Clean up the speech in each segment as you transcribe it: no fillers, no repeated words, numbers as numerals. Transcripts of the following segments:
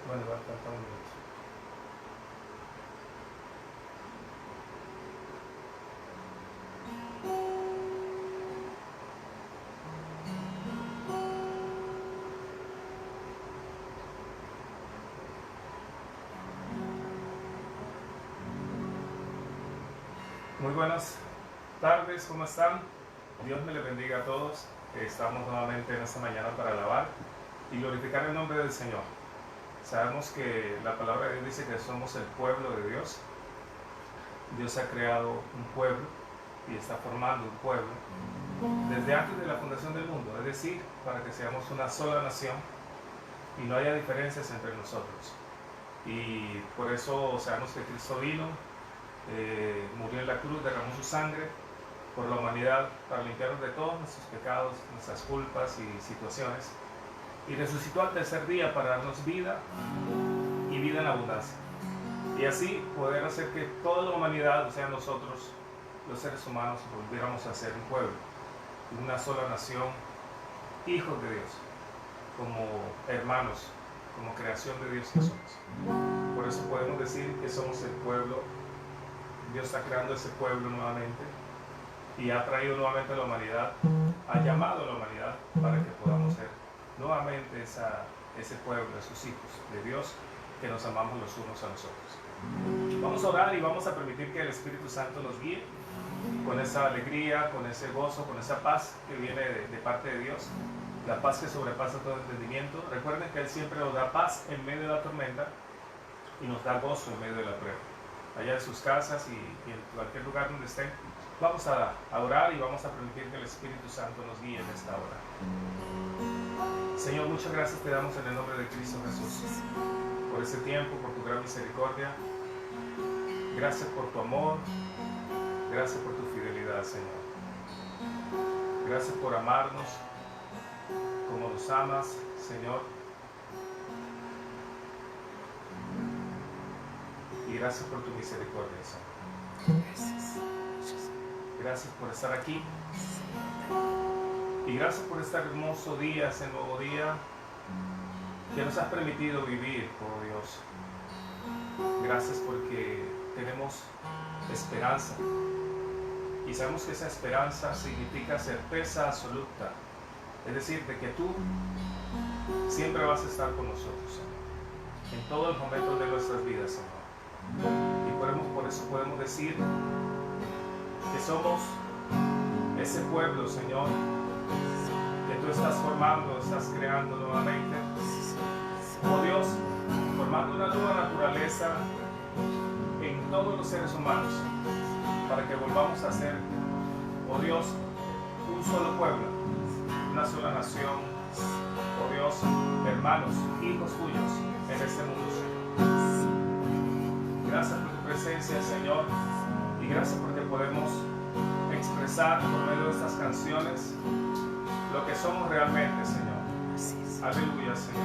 Bueno, va a faltar un minuto. Muy buenas tardes, ¿cómo están? Dios me les bendiga a todos. Estamos nuevamente en esta mañana para alabar y glorificar el nombre del Señor. Sabemos que la palabra de Dios dice que somos el pueblo de Dios. Dios ha creado un pueblo y está formando un pueblo desde antes de la fundación del mundo, es decir, para que seamos una sola nación y no haya diferencias entre nosotros. Y por eso sabemos que Cristo vino, murió en la cruz, derramó su sangre por la humanidad para limpiarnos de todos nuestros pecados, nuestras culpas y situaciones, y resucitó al tercer día para darnos vida y vida en abundancia, y así poder hacer que toda la humanidad, o sea nosotros los seres humanos, volviéramos a ser un pueblo, una sola nación, hijos de Dios, como hermanos, como creación de Dios que somos. Por eso podemos decir que somos el pueblo. Dios está creando ese pueblo nuevamente y ha traído nuevamente a la humanidad, ha llamado a la humanidad para que podamos ser nuevamente ese pueblo, esos hijos de Dios que nos amamos los unos a los otros. Vamos a orar y vamos a permitir que el Espíritu Santo nos guíe con esa alegría, con ese gozo, con esa paz que viene de parte de Dios, la paz que sobrepasa todo entendimiento. Recuerden que Él siempre nos da paz en medio de la tormenta y nos da gozo en medio de la prueba. Allá en sus casas y en cualquier lugar donde estén, vamos a orar y vamos a permitir que el Espíritu Santo nos guíe en esta hora. Señor, muchas gracias te damos en el nombre de Cristo Jesús por este tiempo, por tu gran misericordia. Gracias por tu amor, gracias por tu fidelidad, Señor. Gracias por amarnos como nos amas, Señor. Y gracias por tu misericordia, Señor. Gracias por estar aquí. Y gracias por este hermoso día, este nuevo día que nos has permitido vivir, oh Dios. Gracias porque tenemos esperanza. Y sabemos que esa esperanza significa certeza absoluta. Es decir, de que tú siempre vas a estar con nosotros, Señor, en todos los momentos de nuestras vidas, Señor. Y por eso podemos decir que somos ese pueblo, Señor, que tú estás formando, estás creando nuevamente. Oh Dios, formando una nueva naturaleza en todos los seres humanos, para que volvamos a ser, oh Dios, un solo pueblo, una sola nación, oh Dios, hermanos, hijos tuyos en este mundo, Señor. Gracias por tu presencia, Señor, y gracias porque podemos expresar por medio de estas canciones lo que somos realmente, Señor. Aleluya, Señor.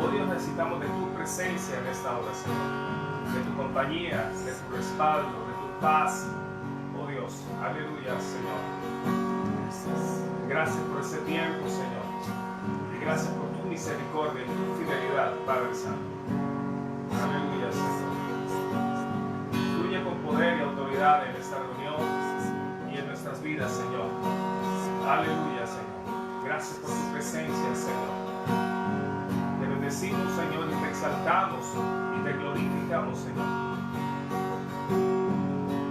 Oh Dios, necesitamos de tu presencia en esta hora, Señor, de tu compañía, de tu respaldo, de tu paz, oh Dios. Aleluya, Señor. Gracias por ese tiempo, Señor, y gracias por tu misericordia y tu fidelidad, Padre Santo. Aleluya, Señor. Fluye con poder y autoridad en esta reunión y en nuestras vidas, Señor. Aleluya, Señor. Gracias por tu presencia, Señor. Te bendecimos, Señor, y te exaltamos y te glorificamos, Señor.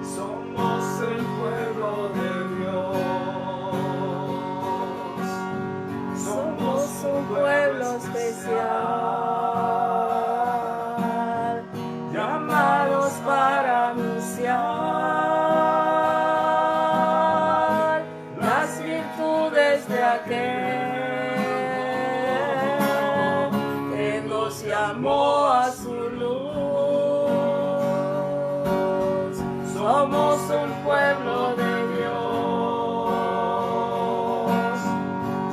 Somos el pueblo de Dios. Somos un pueblo especial. Para anunciar las virtudes de aquel que nos llamó a su luz. Somos un pueblo de Dios,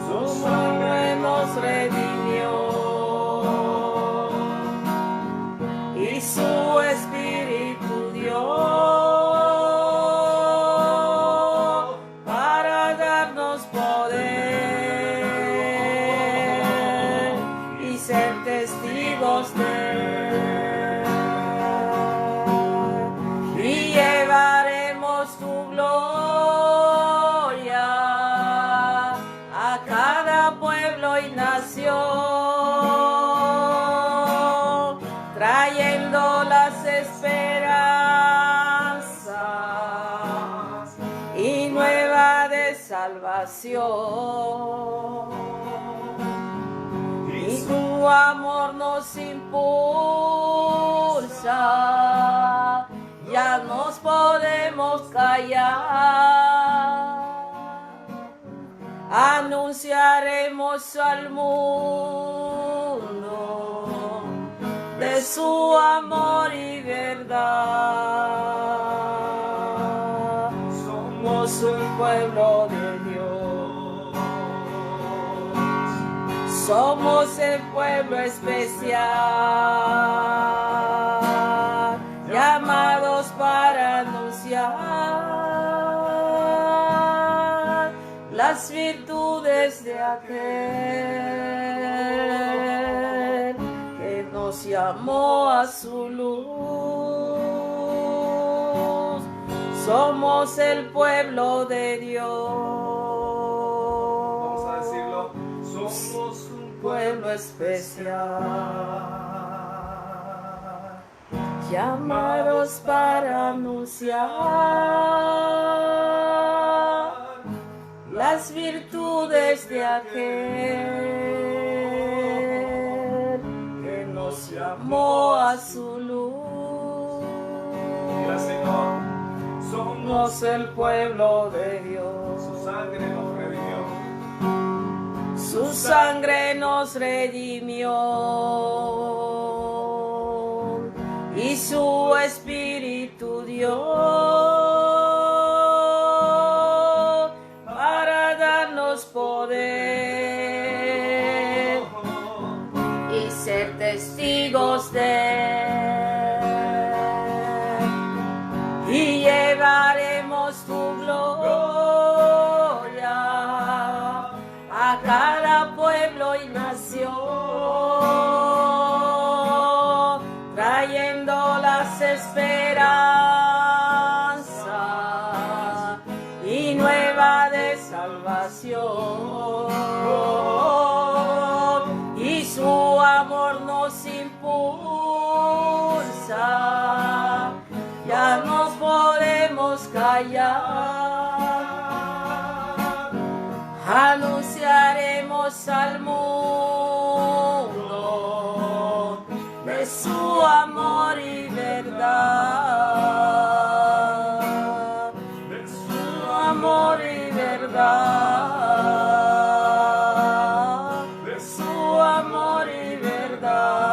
su sangre nos redimió y su Espíritu dio para darnos poder y ser testigos salvación. Y tu amor nos impulsa, ya nos podemos callar. Anunciaremos al mundo de su amor y verdad. Somos un pueblo de Dios, somos el pueblo especial, llamados para anunciar las virtudes de aquel que nos llamó a su luz. Somos el pueblo de Dios. Vamos a decirlo. Somos un pueblo especial, llamados para anunciar las virtudes de aquel que nos llamó a su luz. Mira, Señor, somos el pueblo de Dios. Su sangre nos redimió. Su sangre nos redimió y su espíritu dio poder y ser testigos de él, y llevaremos tu gloria a cada pueblo y nación, trayendo las esperanzas y nueva de salvación. Y su amor nos impulsa, ya nos podemos callar. Anunciaremos al mundo de su amor y verdad, de su amor y verdad, de su amor y verdad.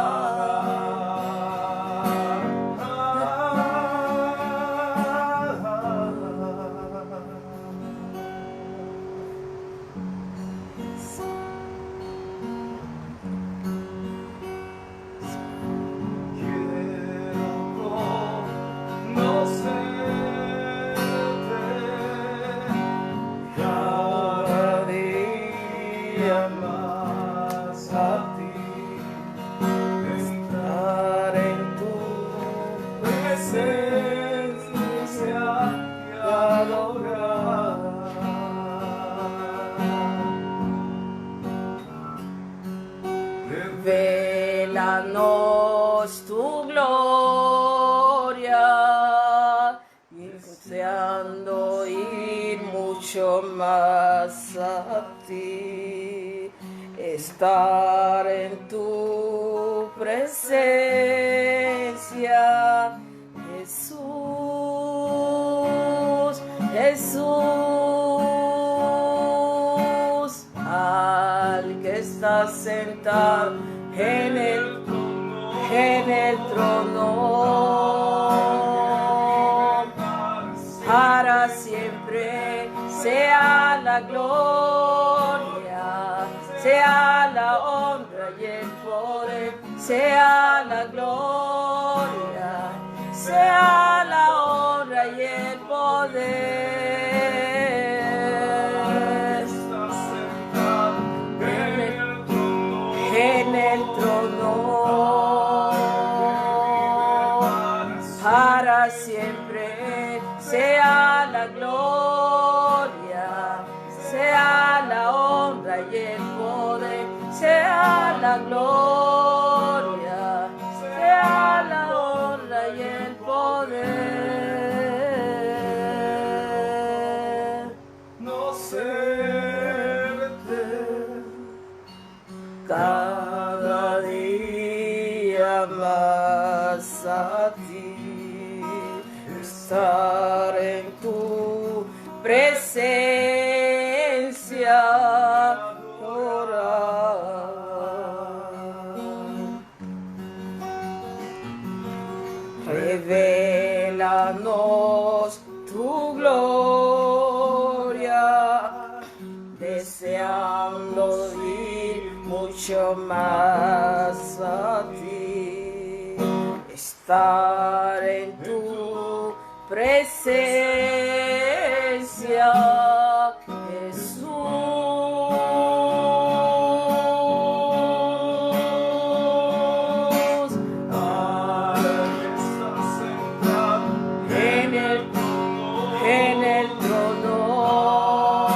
Révélanos tu gloria, y deseando ir mucho más a ti, estar en tu presencia, Jesús, Jesús, al que está sentado en el trono, para siempre sea la gloria, sea la honra y el poder, sea la gloria, sea la honra y el poder. En el trono, para siempre sea la gloria, sea la honra y el poder, sea la gloria, sea la honra y el poder. conocer mucho más a ti, estar en tu presencia, Jesús. En el trono,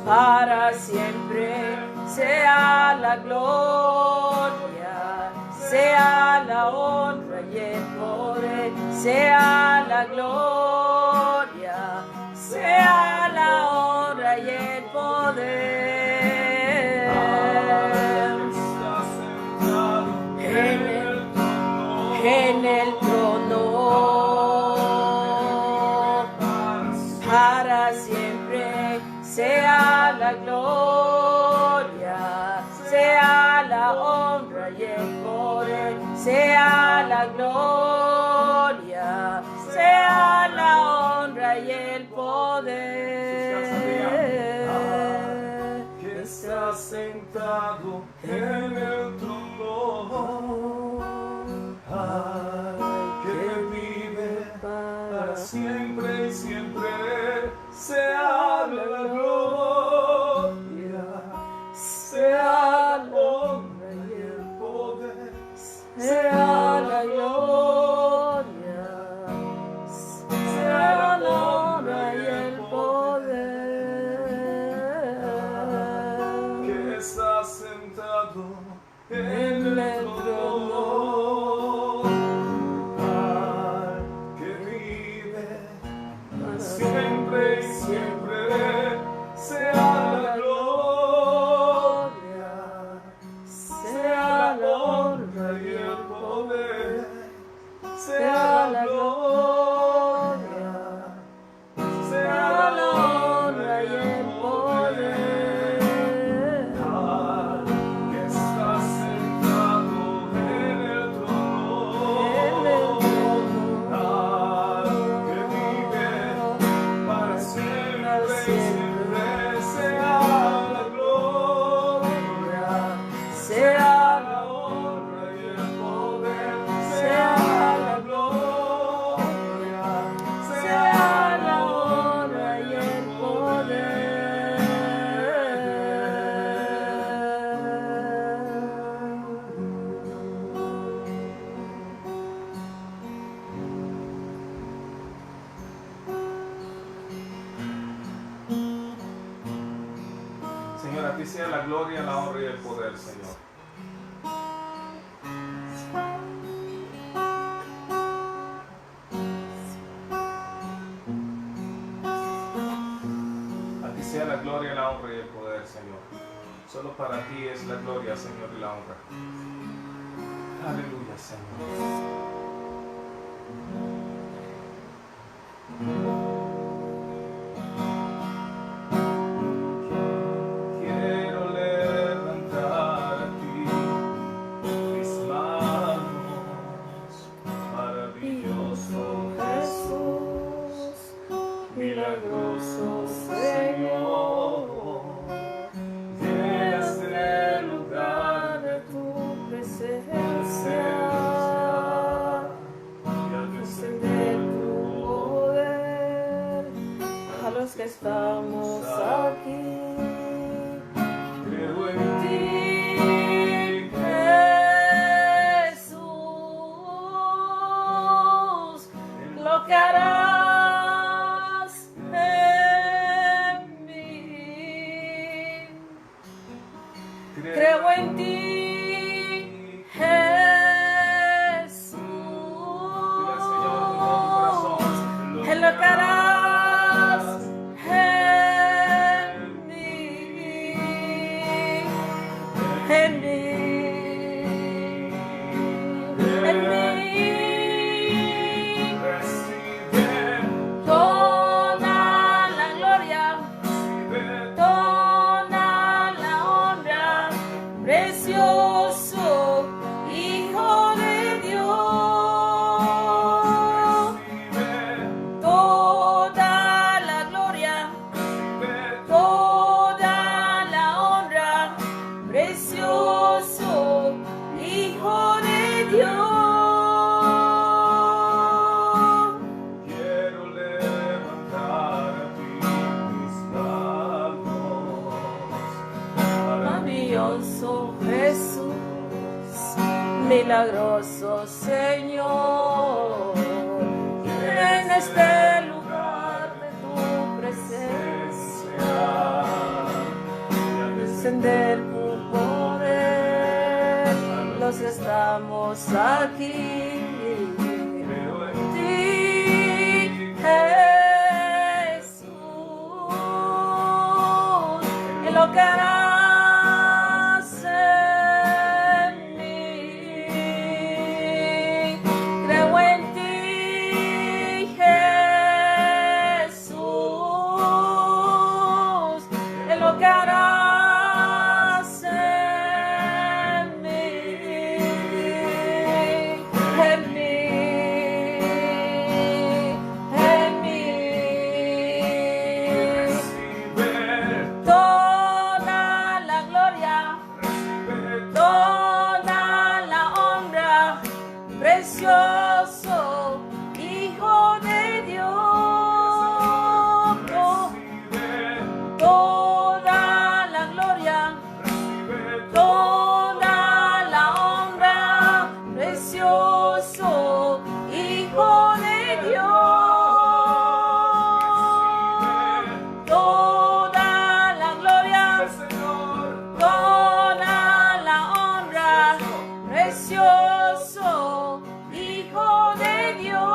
para siempre sea la gloria, sea la honra y el poder, sea la gloria, sea la honra y el poder. En el trono, para siempre sea la gloria, sea la honra y el poder, sea la gloria, sea la honra y el poder. Que está sentado en el trono, que vive para siempre y siempre, sea la gloria, sea la honra y el poder, sea la gloria, sea la honra y el poder, que está sentado en el trono, que vive para siempre y siempre, sea la gloria, sea la honra y el poder, sea la gloria, sea la honra y el poder, que está sentado en el trono, que vive para siempre y siempre, sea la gloria, sea la honra y el poder, sea la gloria, sea la honra y el Señor, a ti sea la gloria, la honra y el poder, Señor. A ti sea la gloria, la honra y el poder, Señor. Solo para ti es la gloria, Señor, y la honra. Aleluya, Señor. Quiero levantar a ti mis manos, maravilloso Jesús, milagroso Señor, llenas el lugar de tu presencia y al descender tu poder a los que estamos aquí. Creo en ti, Jesús, lo que harás en mí. Creo en ti, Jesús, en lo que harás en mí, en mí, en mí. Toda la gloria, toda la honra, preciosa. poderoso Jesús, milagroso Señor, en este lugar de tu presencia, y al descender tu poder, los estamos aquí. Creo en ti, Jesús, en lo que harás en mí. Creo en ti, Jesús, en lo que harás en mí, en mí, en mí. Toda la gloria, toda la honra, precioso Hijo de Dios. Toda la gloria, toda la honra, precioso Hijo de Dios. Toda la gloria, toda la honra, precioso Hijo de Dios.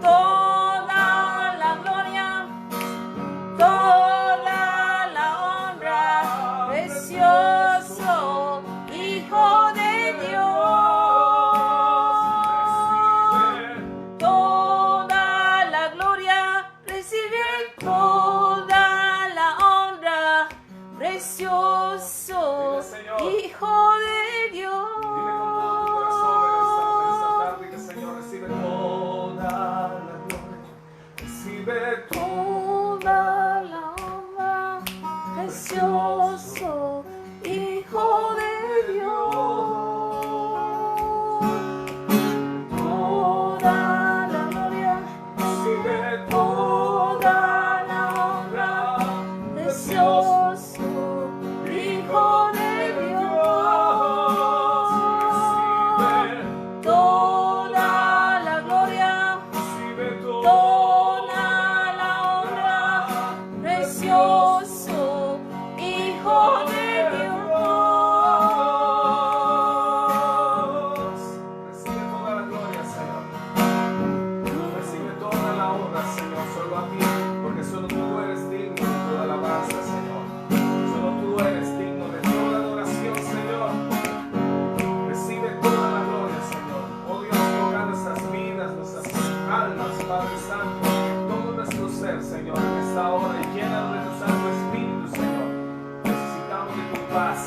Toda la gloria, toda la honra, precioso Hijo de Dios. Toda la gloria, recibe toda la honra, precioso Hijo de Dios. Señor, recibe toda la gloria, recibe Toda la honra, precioso Hijo de Dios. Toda la gloria, recibe toda la honra, precioso Hijo de Dios. Toda la gloria, toda la honra, precioso Hijo de Dios. Recibe toda la gloria, Señor. Recibe toda la honra, Señor, solo a ti, porque solo tú eres digno de toda alabanza, Señor. Solo tú eres digno de toda adoración, Señor. Recibe toda la gloria, Señor. Oh Dios, toca nuestras vidas, nuestras almas, Padre Santo, todo nuestro ser, Señor, en esta hora, y llénalo de tu Santo Espíritu, Señor. Necesitamos de tu paz,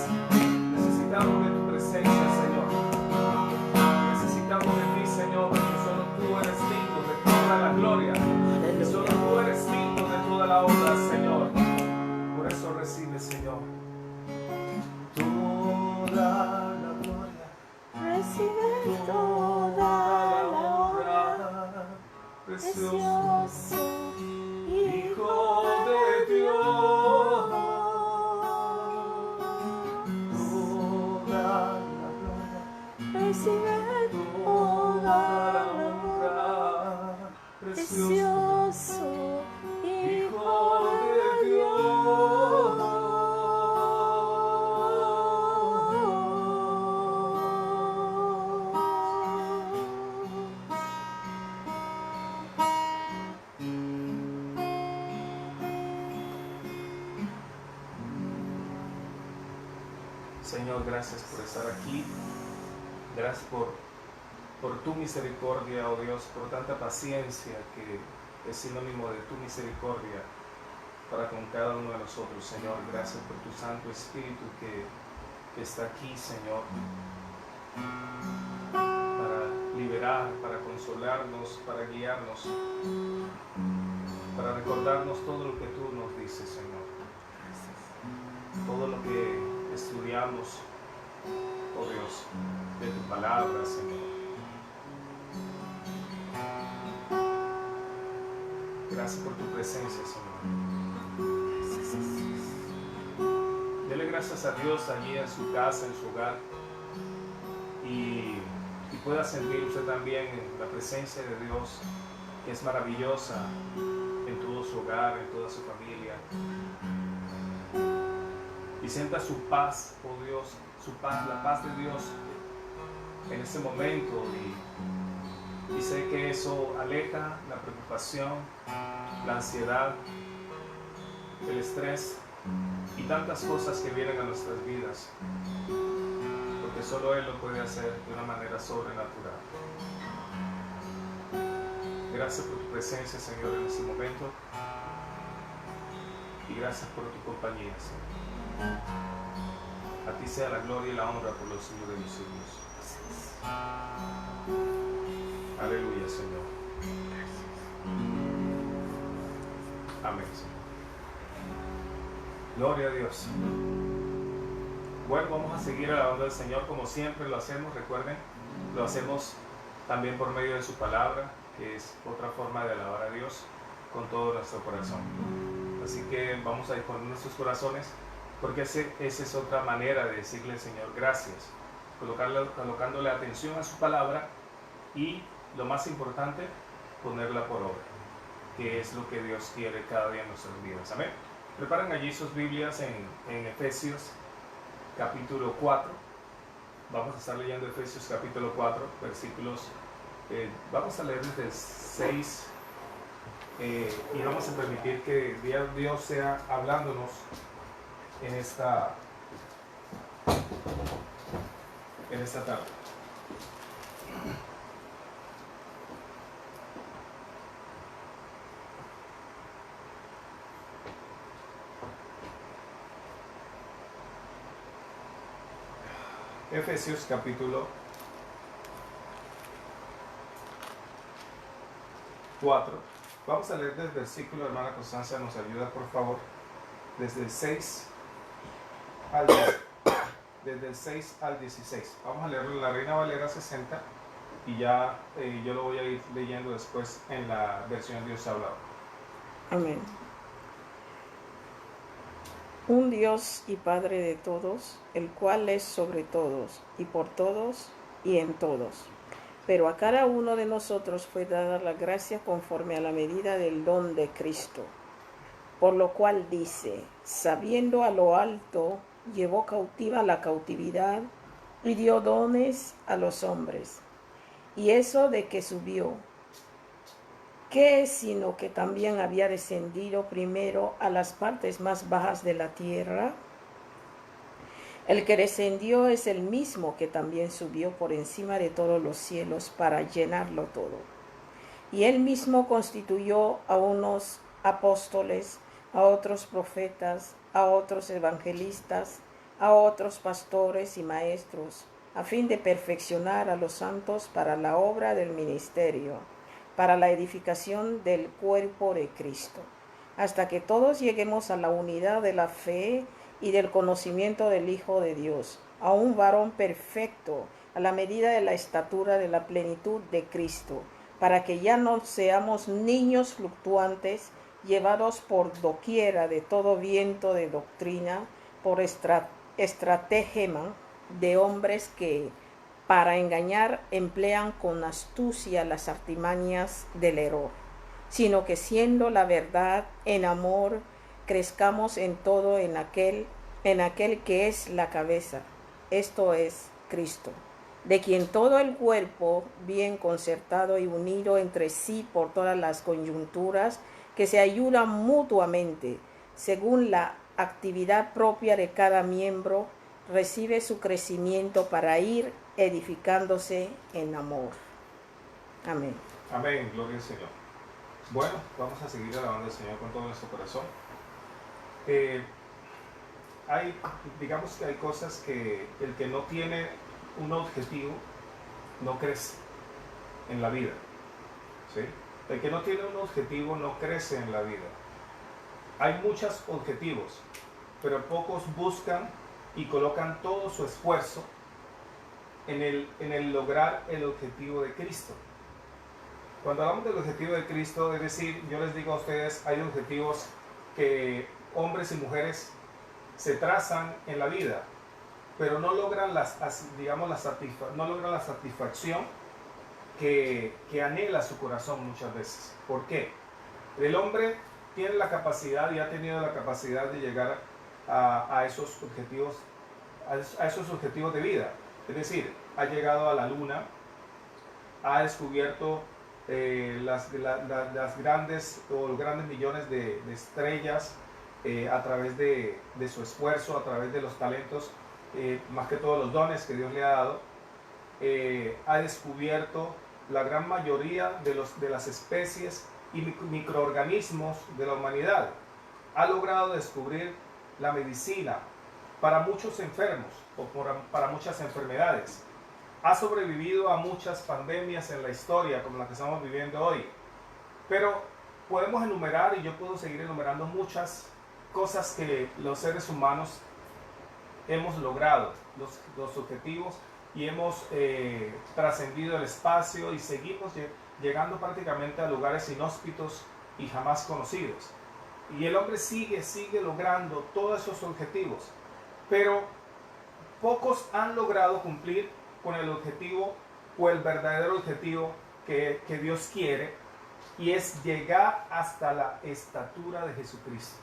necesitamos de tu presencia, Señor. Necesitamos de ti, Señor, porque solo tú eres digno de toda la gloria. Y solo tú eres digno de toda la honra, Señor. Por eso recibe, Señor, toda la gloria, Recibe toda la honra, precioso Hijo de Dios. toda la gloria, Recibe toda la honra, precioso Hijo de Señor, gracias por estar aquí. Gracias por tu misericordia, oh Dios, por tanta paciencia que es sinónimo de tu misericordia para con cada uno de nosotros, Señor. Gracias por tu Santo Espíritu que está aquí, Señor, para liberar, para consolarnos, para guiarnos, para recordarnos todo lo que tú nos dices, Señor. Todo lo que estudiamos, oh Dios, de tu palabra, Señor. Gracias por tu presencia, Señor. Dele gracias a Dios allí en su casa, en su hogar, y pueda sentir usted también la presencia de Dios, que es maravillosa en todo su hogar, en toda su familia. Y sienta su paz, oh Dios, su paz, la paz de Dios en este momento. Y sé que eso aleja la preocupación, la ansiedad, el estrés y tantas cosas que vienen a nuestras vidas, porque solo Él lo puede hacer de una manera sobrenatural. Gracias por tu presencia, Señor, en este momento, y gracias por tu compañía, Señor. A ti sea la gloria y la honra por los siglos de los siglos. Aleluya, Señor. Amén, Señor. Gloria a Dios. Bueno, vamos a seguir alabando al Señor como siempre lo hacemos. Recuerden, lo hacemos también por medio de su palabra, que es otra forma de alabar a Dios con todo nuestro corazón. Así que vamos a disponer nuestros corazones, porque esa es otra manera de decirle al Señor gracias, colocándole atención a su palabra y, lo más importante, ponerla por obra, que es lo que Dios quiere cada día en nuestras vidas. Amén. Preparen allí sus Biblias en Efesios capítulo 4. Vamos a estar leyendo Efesios capítulo 4, versículos, vamos a leer desde el 6, y vamos a permitir que Dios sea hablándonos en esta tarde. Efesios capítulo 4. Vamos a leer desde el versículo, hermana Constanza, nos ayuda por favor, desde el 6 al 10, desde el 6 al 16. Vamos a leerlo en la Reina Valera 60 y ya yo lo voy a ir leyendo después en la versión Dios ha hablado. Amén. Un Dios y Padre de todos, el cual es sobre todos, y por todos, y en todos. Pero a cada uno de nosotros fue dada la gracia conforme a la medida del don de Cristo. Por lo cual dice, sabiendo a lo alto, llevó cautiva la cautividad, y dio dones a los hombres. Y eso de que subió, ¿qué es sino que también había descendido primero a las partes más bajas de la tierra? El que descendió es el mismo que también subió por encima de todos los cielos para llenarlo todo. Y él mismo constituyó a unos apóstoles, a otros profetas, a otros evangelistas, a otros pastores y maestros, a fin de perfeccionar a los santos para la obra del ministerio, para la edificación del cuerpo de Cristo, hasta que todos lleguemos a la unidad de la fe y del conocimiento del Hijo de Dios, a un varón perfecto, a la medida de la estatura de la plenitud de Cristo, para que ya no seamos niños fluctuantes, llevados por doquiera de todo viento de doctrina, por estratagema de hombres que, para engañar, emplean con astucia las artimañas del error, sino que siendo la verdad en amor, crezcamos en todo en aquel que es la cabeza, esto es Cristo, de quien todo el cuerpo, bien concertado y unido entre sí por todas las coyunturas, que se ayudan mutuamente, según la actividad propia de cada miembro, recibe su crecimiento para ir edificándose en amor. Amén. Amén, gloria al Señor. Bueno, vamos a seguir alabando al Señor con todo nuestro corazón. Digamos que hay cosas que el que no tiene un objetivo no crece en la vida, ¿sí? El que no tiene un objetivo no crece en la vida. Hay muchos objetivos, pero pocos buscan y colocan todo su esfuerzo en el lograr el objetivo de Cristo. Cuando hablamos del objetivo de Cristo, es decir, yo les digo a ustedes, hay objetivos que hombres y mujeres se trazan en la vida, pero no logran digamos, no logran la satisfacción que anhela su corazón muchas veces. ¿Por qué? El hombre tiene la capacidad y ha tenido la capacidad de llegar a esos objetivos de vida. Es decir, ha llegado a la luna, ha descubierto las grandes o los grandes millones de estrellas a través de su esfuerzo, a través de los talentos, más que todos los dones que Dios le ha dado. Ha descubierto la gran mayoría de las especies y microorganismos de la humanidad. Ha logrado descubrir la medicina para muchos enfermos o para muchas enfermedades. Ha sobrevivido a muchas pandemias en la historia, como la que estamos viviendo hoy. Pero podemos enumerar, y yo puedo seguir enumerando muchas cosas que los seres humanos hemos logrado, los objetivos, y hemos trascendido el espacio y seguimos llegando prácticamente a lugares inhóspitos y jamás conocidos. Y el hombre sigue logrando todos esos objetivos, pero pocos han logrado cumplir con el objetivo o el verdadero objetivo que Dios quiere, y es llegar hasta la estatura de Jesucristo.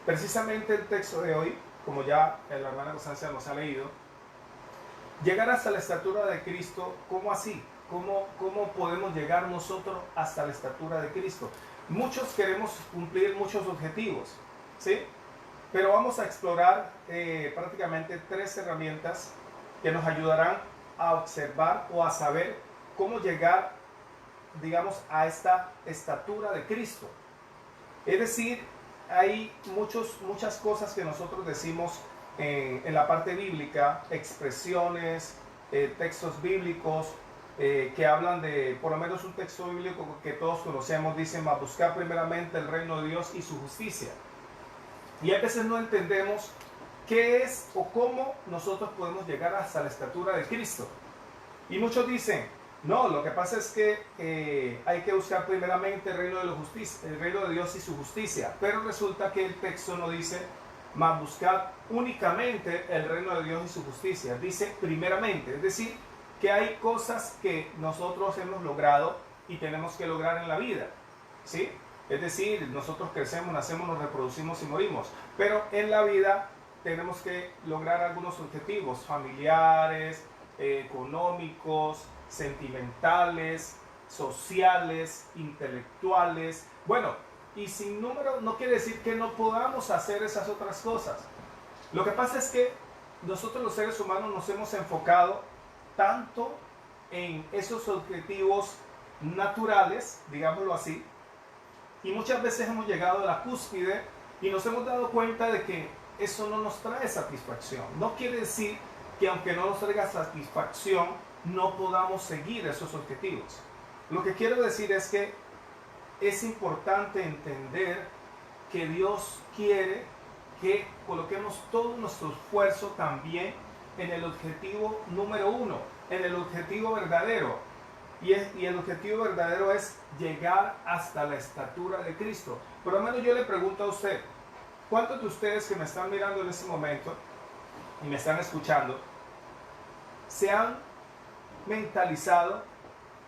Precisamente el texto de hoy, como ya la hermana Constancia nos ha leído, llegar hasta la estatura de Cristo, ¿cómo así? ¿Cómo podemos llegar nosotros hasta la estatura de Cristo? Muchos queremos cumplir muchos objetivos, ¿sí? Pero vamos a explorar prácticamente 3 herramientas que nos ayudarán a observar o a saber cómo llegar, digamos, a esta estatura de Cristo. Es decir, hay muchas cosas que nosotros decimos en la parte bíblica, expresiones, textos bíblicos que hablan de, por lo menos un texto bíblico que todos conocemos, dice: "Mas buscar primeramente el reino de Dios y su justicia". Y a veces no entendemos qué es o cómo nosotros podemos llegar hasta la estatura de Cristo. Y muchos dicen: no, lo que pasa es que hay que buscar primeramente el reino de Dios y su justicia. Pero resulta que el texto no dice: mas buscar únicamente el reino de Dios y su justicia. Dice primeramente, es decir, que hay cosas que nosotros hemos logrado y tenemos que lograr en la vida, ¿sí? Es decir, nosotros crecemos, nacemos, nos reproducimos y morimos, pero en la vida tenemos que lograr algunos objetivos familiares, económicos, sentimentales, sociales, intelectuales. Bueno, y sin número no quiere decir que no podamos hacer esas otras cosas. Lo que pasa es que nosotros los seres humanos nos hemos enfocado tanto en esos objetivos naturales, digámoslo así, y muchas veces hemos llegado a la cúspide y nos hemos dado cuenta de que eso no nos trae satisfacción. No quiere decir que aunque no nos traiga satisfacción, no podamos seguir esos objetivos. Lo que quiero decir es que es importante entender que Dios quiere que coloquemos todo nuestro esfuerzo también en el objetivo número 1, en el objetivo verdadero. Y el objetivo verdadero es llegar hasta la estatura de Cristo. Por lo menos yo le pregunto a usted, ¿cuántos de ustedes que me están mirando en este momento y me están escuchando se han mentalizado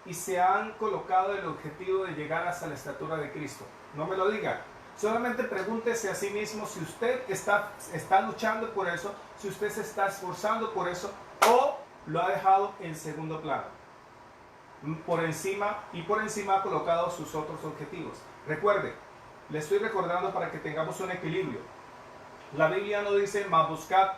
y se han colocado el objetivo de llegar hasta la estatura de Cristo? No me lo digan. Solamente pregúntese a sí mismo si usted está luchando por eso, si usted se está esforzando por eso, o lo ha dejado en segundo plano. Por encima ha colocado sus otros objetivos. Recuerde, le estoy recordando para que tengamos un equilibrio. La Biblia no dice: mas buscad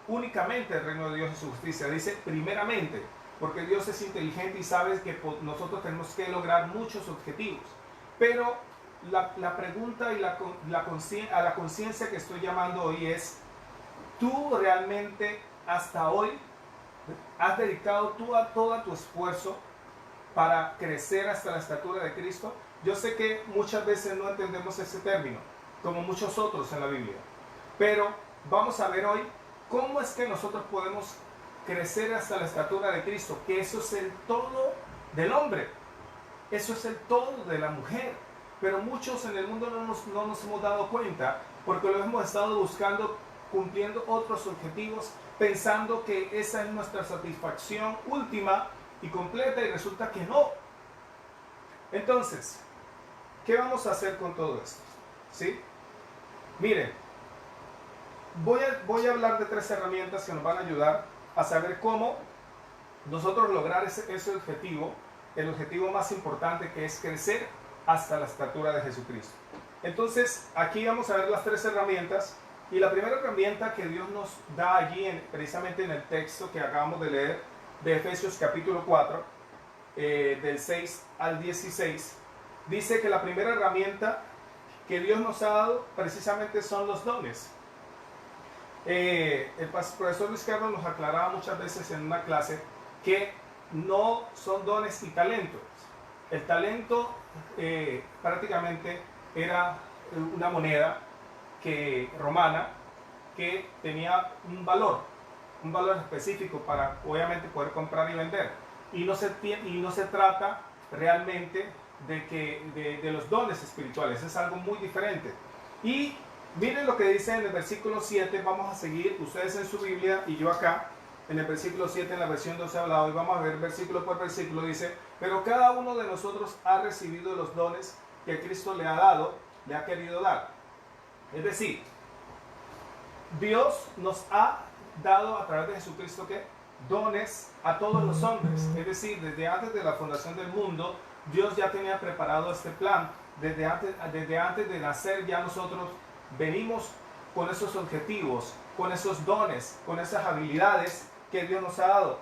únicamente el reino de Dios y su justicia. Dice primeramente, porque Dios es inteligente y sabe que nosotros tenemos que lograr muchos objetivos. Pero la pregunta y a la conciencia que estoy llamando hoy es: ¿tú realmente hasta hoy has dedicado todo tu esfuerzo para crecer hasta la estatura de Cristo? Yo sé que muchas veces no entendemos ese término, como muchos otros en la Biblia. Pero vamos a ver hoy cómo es que nosotros podemos crecer hasta la estatura de Cristo, que eso es el todo del hombre, eso es el todo de la mujer. pero muchos en el mundo no nos hemos dado cuenta porque lo hemos estado buscando cumpliendo otros objetivos, pensando que esa es nuestra satisfacción última y completa, y resulta que no. Entonces, ¿qué vamos a hacer con todo esto? ¿Sí? Miren, voy a hablar de 3 herramientas que nos van a ayudar a saber cómo nosotros lograr ese objetivo, el objetivo más importante, que es crecer hasta la estatura de Jesucristo. Entonces, aquí vamos a ver las 3 herramientas, y la primera herramienta que Dios nos da allí, precisamente en el texto que acabamos de leer, de Efesios capítulo 4, del 6 al 16, dice que la primera herramienta que Dios nos ha dado precisamente son los dones. El profesor Luis Carlos nos aclaraba muchas veces en una clase que no son dones y talentos. El talento prácticamente era una moneda romana que tenía un valor específico para obviamente poder comprar y vender. Y no se trata realmente de los dones espirituales, es algo muy diferente. Y miren lo que dice en el versículo 7, vamos a seguir, ustedes en su Biblia y yo acá, en el versículo 7, en la versión 12 hablado, y vamos a ver versículo por versículo. Dice: pero cada uno de nosotros ha recibido los dones que Cristo le ha dado, le ha querido dar. Es decir, Dios nos ha dado a través de Jesucristo, ¿qué? Dones a todos los hombres. Es decir, desde antes de la fundación del mundo, Dios ya tenía preparado este plan. Desde antes de nacer ya nosotros venimos con esos objetivos, con esos dones, con esas habilidades que Dios nos ha dado.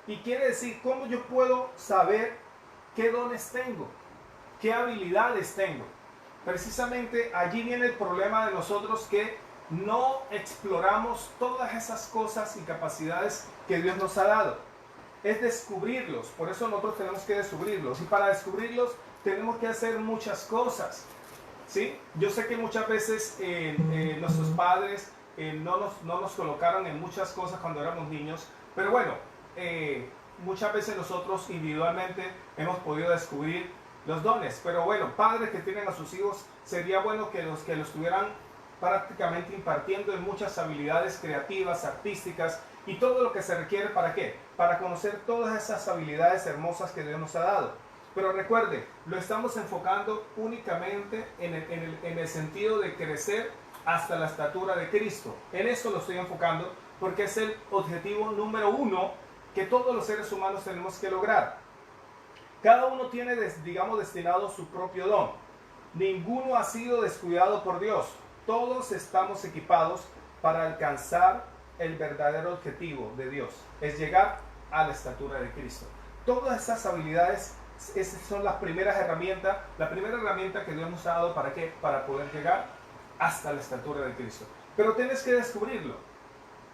Y quiere decir, ¿cómo yo puedo saber qué dones tengo? ¿Qué habilidades tengo? Precisamente allí viene el problema de nosotros, que no exploramos todas esas cosas y capacidades que Dios nos ha dado. Es descubrirlos, por eso nosotros tenemos que descubrirlos, y para descubrirlos tenemos que hacer muchas cosas, ¿sí? Yo sé que muchas veces nuestros padres no nos colocaron en muchas cosas cuando éramos niños, pero bueno, muchas veces nosotros individualmente hemos podido descubrir los dones. Pero bueno, padres que tienen a sus hijos, sería bueno que los estuvieran prácticamente impartiendo en muchas habilidades creativas, artísticas, y todo lo que se requiere. ¿Para qué? Para conocer todas esas habilidades hermosas que Dios nos ha dado. Pero recuerde, lo estamos enfocando únicamente en el sentido de crecer hasta la estatura de Cristo. En eso lo estoy enfocando, porque es el objetivo número 1 que todos los seres humanos tenemos que lograr. Cada uno tiene, digamos, destinado su propio don. Ninguno ha sido descuidado por Dios. Todos estamos equipados para alcanzar el verdadero objetivo de Dios, es llegar a la estatura de Cristo. Todas esas habilidades, esas son las primeras herramientas, la primera herramienta que Dios nos ha dado. ¿Para qué? Para poder llegar hasta la estatura de Cristo. Pero tienes que descubrirlo.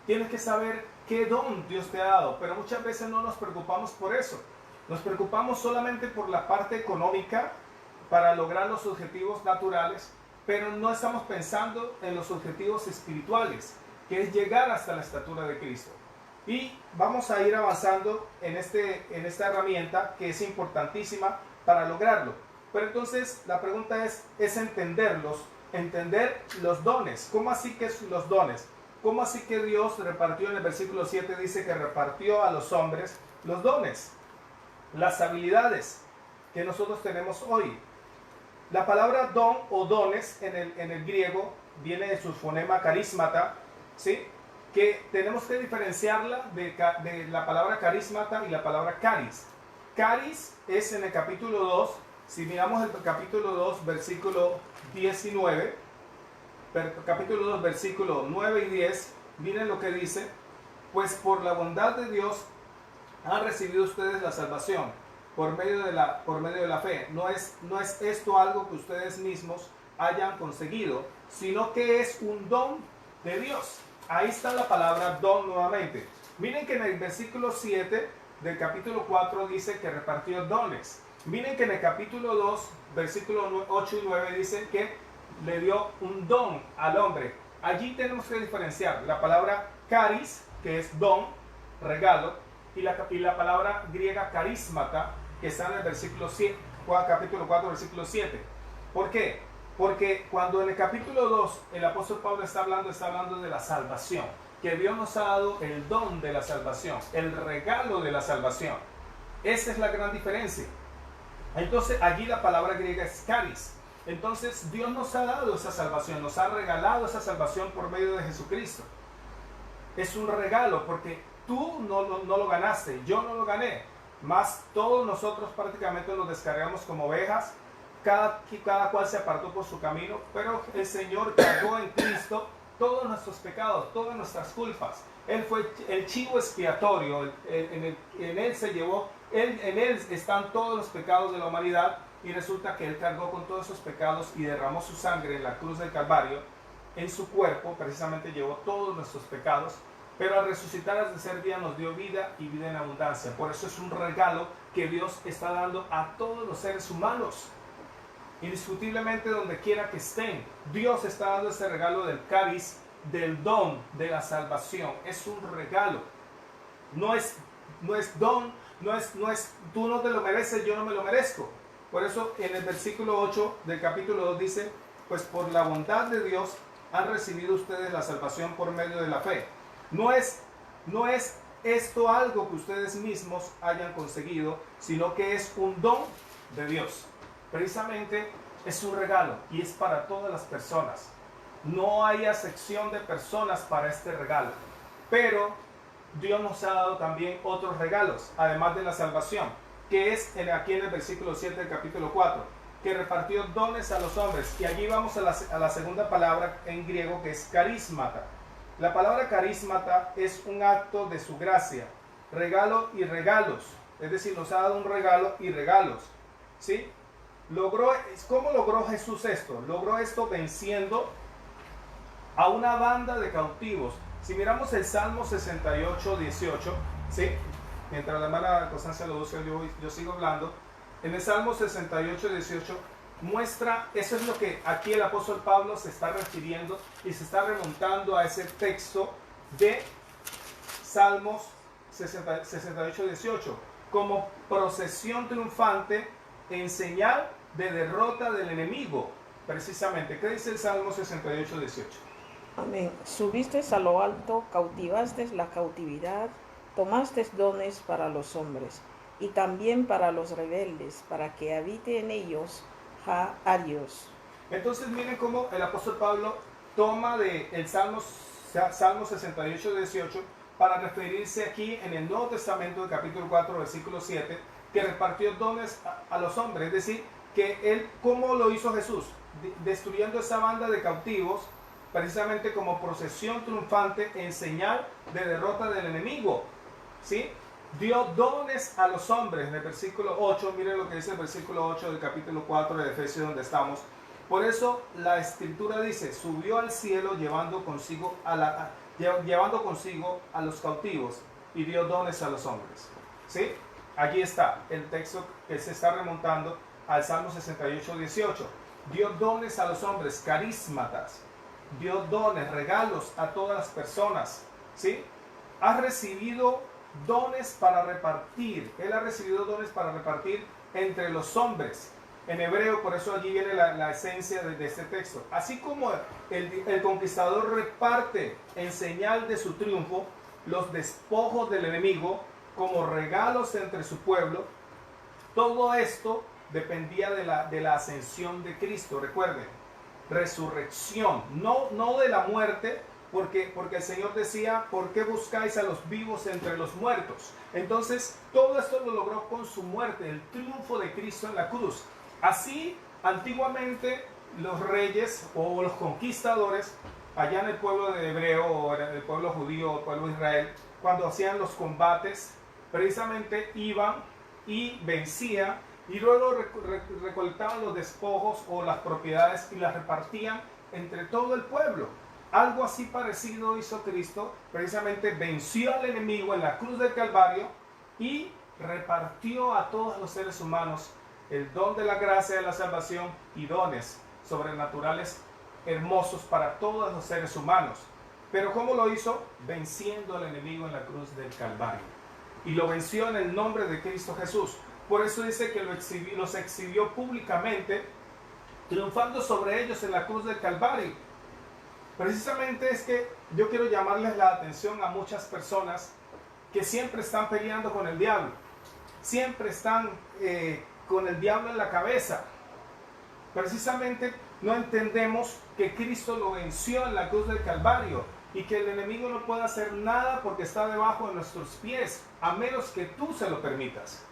Tienes que saber qué don Dios te ha dado. Pero muchas veces no nos preocupamos por eso. Nos preocupamos solamente por la parte económica para lograr los objetivos naturales, pero no estamos pensando en los objetivos espirituales, que es llegar hasta la estatura de Cristo. Y vamos a ir avanzando en esta herramienta, que es importantísima para lograrlo. Pero entonces la pregunta es entender los dones. ¿Cómo así que los dones? ¿Cómo así que Dios repartió? En el versículo 7 dice que repartió a los hombres los dones, las habilidades que nosotros tenemos hoy. La palabra don o dones en el griego viene de su fonema carismata, ¿sí? Que tenemos que diferenciarla de la palabra carismata y la palabra caris. Caris es en el capítulo 2, si miramos el capítulo 2, versículo 19, capítulo 2, versículo 9 y 10, miren lo que dice: pues por la bondad de Dios han recibido ustedes la salvación por medio de la fe. No es esto algo que ustedes mismos hayan conseguido, sino que es un don de Dios. Ahí está la palabra don nuevamente. Miren que en el versículo 7 del capítulo 4 dice que repartió dones. Miren que en el capítulo 2, versículo 8 y 9 dice que le dio un don al hombre. Allí tenemos que diferenciar la palabra caris, que es don, regalo, y la palabra griega carismata, que está en el versículo 7, capítulo 4, versículo 7. ¿Por qué? Porque cuando en el capítulo 2 el apóstol Pablo está hablando de la salvación, que Dios nos ha dado el don de la salvación, el regalo de la salvación. Esa es la gran diferencia. Entonces allí la palabra griega es charis. Entonces Dios nos ha dado esa salvación, nos ha regalado esa salvación por medio de Jesucristo. Es un regalo porque tú no lo ganaste, yo no lo gané, más todos nosotros prácticamente nos descargamos como ovejas, cada cual se apartó por su camino, pero el Señor cargó en Cristo todos nuestros pecados, todas nuestras culpas. Él fue el chivo expiatorio, en Él se llevó, en Él están todos los pecados de la humanidad, y resulta que Él cargó con todos esos pecados y derramó su sangre en la cruz del Calvario. En su cuerpo precisamente llevó todos nuestros pecados, pero al resucitar al tercer día nos dio vida y vida en abundancia. Por eso es un regalo que Dios está dando a todos los seres humanos. Indiscutiblemente donde quiera que estén, Dios está dando ese regalo del cáliz, del don de la salvación. Es un regalo. No es don, no es tú no te lo mereces, yo no me lo merezco. Por eso en el versículo 8 del capítulo 2 dice, pues por la bondad de Dios han recibido ustedes la salvación por medio de la fe. No es esto algo que ustedes mismos hayan conseguido, sino que es un don de Dios. Precisamente es un regalo y es para todas las personas. No hay acepción de personas para este regalo. Pero Dios nos ha dado también otros regalos, además de la salvación, que es aquí en el versículo 7 del capítulo 4, que repartió dones a los hombres. Y allí vamos a la segunda palabra en griego, que es carismata. La palabra carismata es un acto de su gracia, regalo y regalos. Es decir, nos ha dado un regalo y regalos. ¿Sí? ¿Cómo logró Jesús esto? Logró esto venciendo a una banda de cautivos. Si miramos el Salmo 68, 18, ¿sí? Mientras la hermana Constancia lo busca, yo sigo hablando. En el Salmo 68, 18 muestra, eso es lo que aquí el apóstol Pablo se está refiriendo y se está remontando a ese texto de Salmos 68, 18, como procesión triunfante en señal de derrota del enemigo. Precisamente, ¿qué dice el Salmo 68, 18? Amén. Subiste a lo alto, cautivaste la cautividad, tomaste dones para los hombres y también para los rebeldes, para que habite en ellos Dios. Entonces miren cómo el apóstol Pablo toma el Salmo 68, 18 para referirse aquí en el Nuevo Testamento, del capítulo 4, versículo 7, que repartió dones a los hombres. Es decir, que él, ¿cómo lo hizo Jesús? Destruyendo esa banda de cautivos, precisamente como procesión triunfante en señal de derrota del enemigo. ¿Sí? Dio dones a los hombres. En el versículo 8, miren lo que dice el versículo 8 del capítulo 4 de Efesios, donde estamos. Por eso la escritura dice, subió al cielo llevando consigo a los cautivos y dio dones a los hombres. ¿Sí? Aquí está el texto que se está remontando al Salmo 68, 18. Dio dones a los hombres, carismatas. Dio dones, regalos a todas las personas. ¿Sí? Ha recibido dones para repartir. Él ha recibido dones para repartir entre los hombres. En hebreo, por eso allí viene la esencia de este texto. Así como el conquistador reparte en señal de su triunfo los despojos del enemigo como regalos entre su pueblo, todo esto dependía de la ascensión de Cristo. Recuerden, resurrección, no de la muerte, porque el Señor decía, ¿por qué buscáis a los vivos entre los muertos? Entonces, todo esto lo logró con su muerte, el triunfo de Cristo en la cruz. Así, antiguamente, los reyes o los conquistadores, allá en el pueblo de hebreo, o en el pueblo judío, o el pueblo de Israel, cuando hacían los combates, precisamente iban y vencían, y luego recolectaban los despojos o las propiedades y las repartían entre todo el pueblo. Algo así parecido hizo Cristo, precisamente venció al enemigo en la cruz del Calvario y repartió a todos los seres humanos el don de la gracia de la salvación y dones sobrenaturales hermosos para todos los seres humanos. Pero ¿cómo lo hizo? Venciendo al enemigo en la cruz del Calvario. Y lo venció en el nombre de Cristo Jesús. Por eso dice que los exhibió públicamente triunfando sobre ellos en la cruz del Calvario. Precisamente es que yo quiero llamarles la atención a muchas personas que siempre están peleando con el diablo, siempre están con el diablo en la cabeza. Precisamente no entendemos que Cristo lo venció en la cruz del Calvario y que el enemigo no puede hacer nada porque está debajo de nuestros pies, a menos que tú se lo permitas.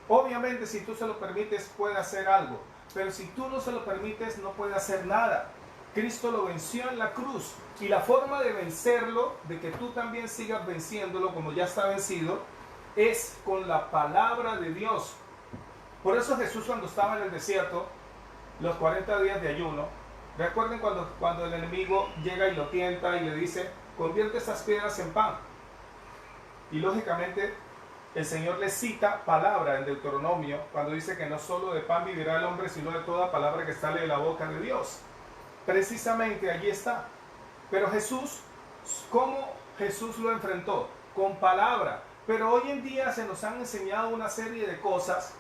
Obviamente, si tú se lo permites, puede hacer algo, pero si tú no se lo permites, no puede hacer nada. Cristo lo venció en la cruz, y la forma de vencerlo, de que tú también sigas venciéndolo como ya está vencido, es con la palabra de Dios. Por eso Jesús, cuando estaba en el desierto, los 40 días de ayuno, recuerden cuando el enemigo llega y lo tienta y le dice, convierte estas piedras en pan. Y lógicamente el Señor le cita palabra en Deuteronomio, cuando dice que no solo de pan vivirá el hombre, sino de toda palabra que sale de la boca de Dios. Precisamente allí está. Pero Jesús, ¿cómo Jesús lo enfrentó? Con palabra. Pero hoy en día se nos han enseñado una serie de cosas,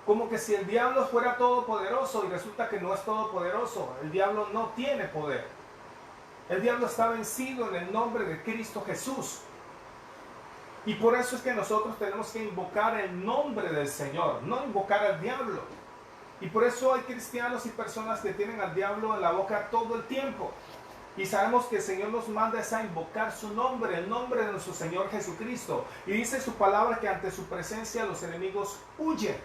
como que si el diablo fuera todopoderoso, y resulta que no es todopoderoso. El diablo no tiene poder. El diablo está vencido en el nombre de Cristo Jesús. Y por eso es que nosotros tenemos que invocar el nombre del Señor, no invocar al diablo. Y por eso hay cristianos y personas que tienen al diablo en la boca todo el tiempo. Y sabemos que el Señor nos manda es a invocar su nombre, el nombre de nuestro Señor Jesucristo. Y dice su palabra que ante su presencia los enemigos huyen.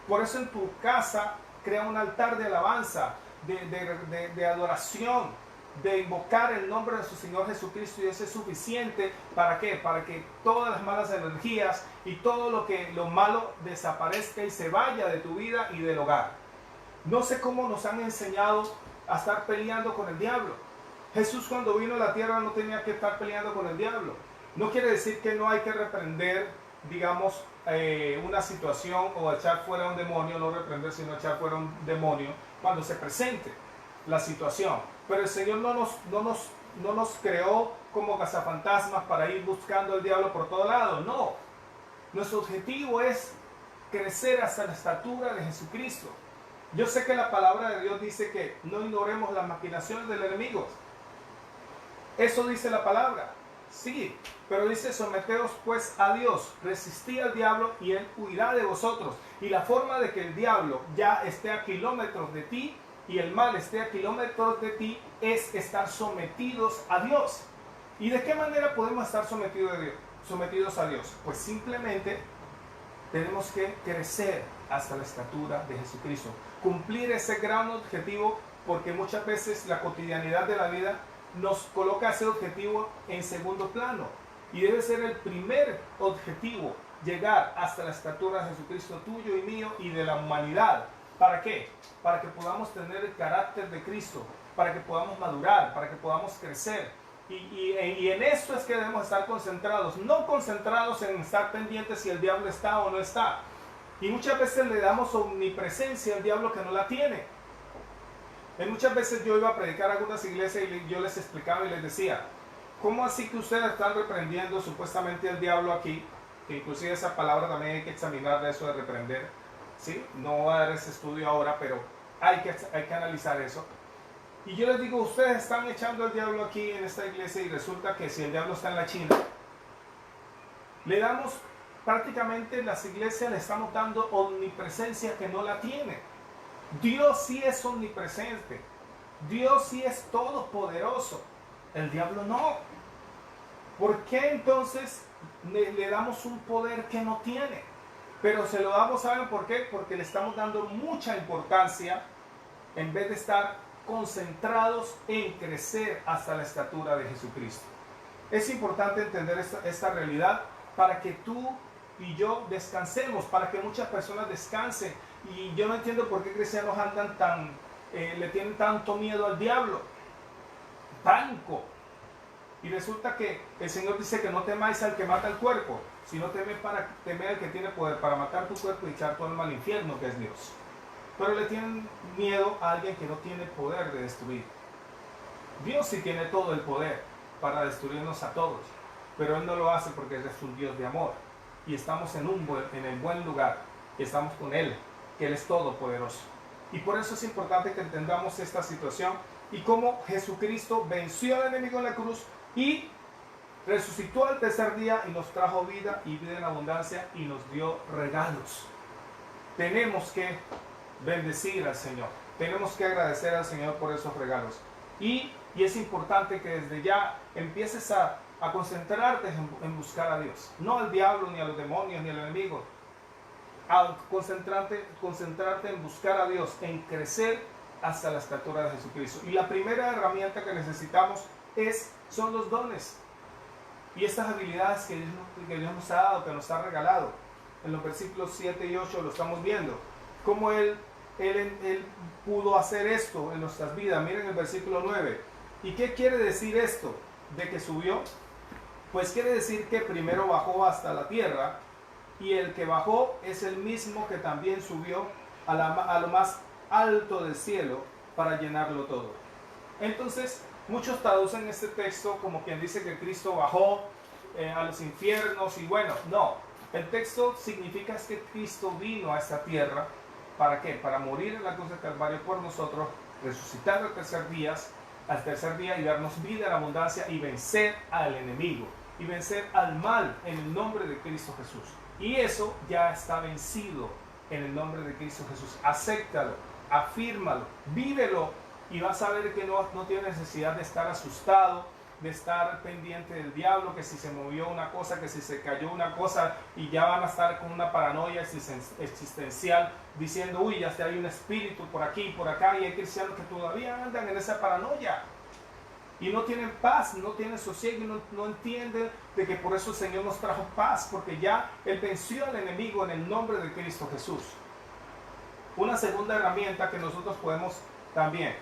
Por eso en tu casa crea un altar de alabanza, de adoración, de invocar el nombre de su Señor Jesucristo, y eso es suficiente. ¿Para qué? Para que todas las malas energías y todo lo malo desaparezca y se vaya de tu vida y del hogar. No sé cómo nos han enseñado a estar peleando con el diablo. Jesús, cuando vino a la tierra, no tenía que estar peleando con el diablo. No quiere decir que no hay que reprender, digamos, una situación o echar fuera un demonio, no reprender, sino echar fuera un demonio cuando se presente la situación. Pero el Señor no nos creó como cazafantasmas para ir buscando al diablo por todo lado. No. Nuestro objetivo es crecer hasta la estatura de Jesucristo. Yo sé que la palabra de Dios dice que no ignoremos las maquinaciones del enemigo. Eso dice la palabra. Sí, pero dice, someteos pues a Dios, resistid al diablo y él huirá de vosotros. Y la forma de que el diablo ya esté a kilómetros de ti y el mal esté a kilómetros de ti es estar sometidos a Dios. ¿Y de qué manera podemos estar sometidos a Dios? Pues simplemente tenemos que crecer hasta la estatura de Jesucristo, cumplir ese gran objetivo, porque muchas veces la cotidianidad de la vida nos coloca ese objetivo en segundo plano, y debe ser el primer objetivo, llegar hasta la estatura de Jesucristo, tuyo y mío y de la humanidad. ¿Para qué? Para que podamos tener el carácter de Cristo, para que podamos madurar, para que podamos crecer. Y en esto es que debemos estar concentrados, no concentrados en estar pendientes si el diablo está o no está. Y muchas veces le damos omnipresencia al diablo que no la tiene. Muchas veces yo iba a predicar a algunas iglesias y yo les explicaba y les decía, ¿cómo así que ustedes están reprendiendo supuestamente al diablo aquí? Que inclusive esa palabra también hay que examinar, de eso de reprender, ¿sí? No voy a dar ese estudio ahora, pero hay que analizar eso. Y yo les digo, ustedes están echando al diablo aquí en esta iglesia, y resulta que si el diablo está en la China, le damos prácticamente, las iglesias le estamos dando omnipresencia que no la tiene. Dios sí es omnipresente, Dios sí es todopoderoso, el diablo no. ¿Por qué entonces le damos un poder que no tiene? Pero se lo damos, ¿saben por qué? Porque le estamos dando mucha importancia en vez de estar concentrados en crecer hasta la estatura de Jesucristo. Es importante entender esta realidad para que tú y yo descansemos, para que muchas personas descansen. Y yo no entiendo por qué cristianos andan le tienen tanto miedo al diablo, pánico. Y resulta que el Señor dice que no temáis al que mata el cuerpo, sino temed al que tiene poder para matar tu cuerpo y echar tu alma al infierno, que es Dios. Pero le tienen miedo a alguien que no tiene poder de destruir. Dios sí tiene todo el poder para destruirnos a todos, pero Él no lo hace porque Él es un Dios de amor. Y estamos en el buen lugar, y estamos con Él, que Él es todopoderoso. Y por eso es importante que entendamos esta situación y cómo Jesucristo venció al enemigo en la cruz y resucitó al tercer día y nos trajo vida y vida en abundancia y nos dio regalos. Tenemos que bendecir al Señor. Tenemos que agradecer al Señor por esos regalos. Y es importante que desde ya empieces a concentrarte en buscar a Dios. No al diablo, ni a los demonios, ni al enemigo. A concentrarte en buscar a Dios, en crecer hasta la estatura de Jesucristo. Y la primera herramienta que necesitamos son los dones. Y estas habilidades que Dios nos ha dado, que nos ha regalado. En los versículos 7 y 8 lo estamos viendo. Cómo Él pudo hacer esto en nuestras vidas. Miren el versículo 9. ¿Y qué quiere decir esto de que subió? Pues quiere decir que primero bajó hasta la tierra, y el que bajó es el mismo que también subió a lo más alto del cielo para llenarlo todo. Entonces, muchos traducen este texto como quien dice que Cristo bajó a los infiernos, y bueno, no. El texto significa que Cristo vino a esta tierra. ¿Para qué? Para morir en la cruz del Calvario por nosotros, resucitar al tercer día y darnos vida en abundancia y vencer al enemigo y vencer al mal en el nombre de Cristo Jesús. Y eso ya está vencido en el nombre de Cristo Jesús. Acéptalo, afírmalo, vívelo y vas a ver que no tienes necesidad de estar asustado, de estar pendiente del diablo, que si se movió una cosa, que si se cayó una cosa, y ya van a estar con una paranoia existencial diciendo, uy, ya hay un espíritu por aquí y por acá, y hay cristianos que todavía andan en esa paranoia y no tienen paz, no tienen sosiego, y no entienden de que por eso el Señor nos trajo paz, porque ya Él venció al enemigo en el nombre de Cristo Jesús. Una segunda herramienta que nosotros podemos también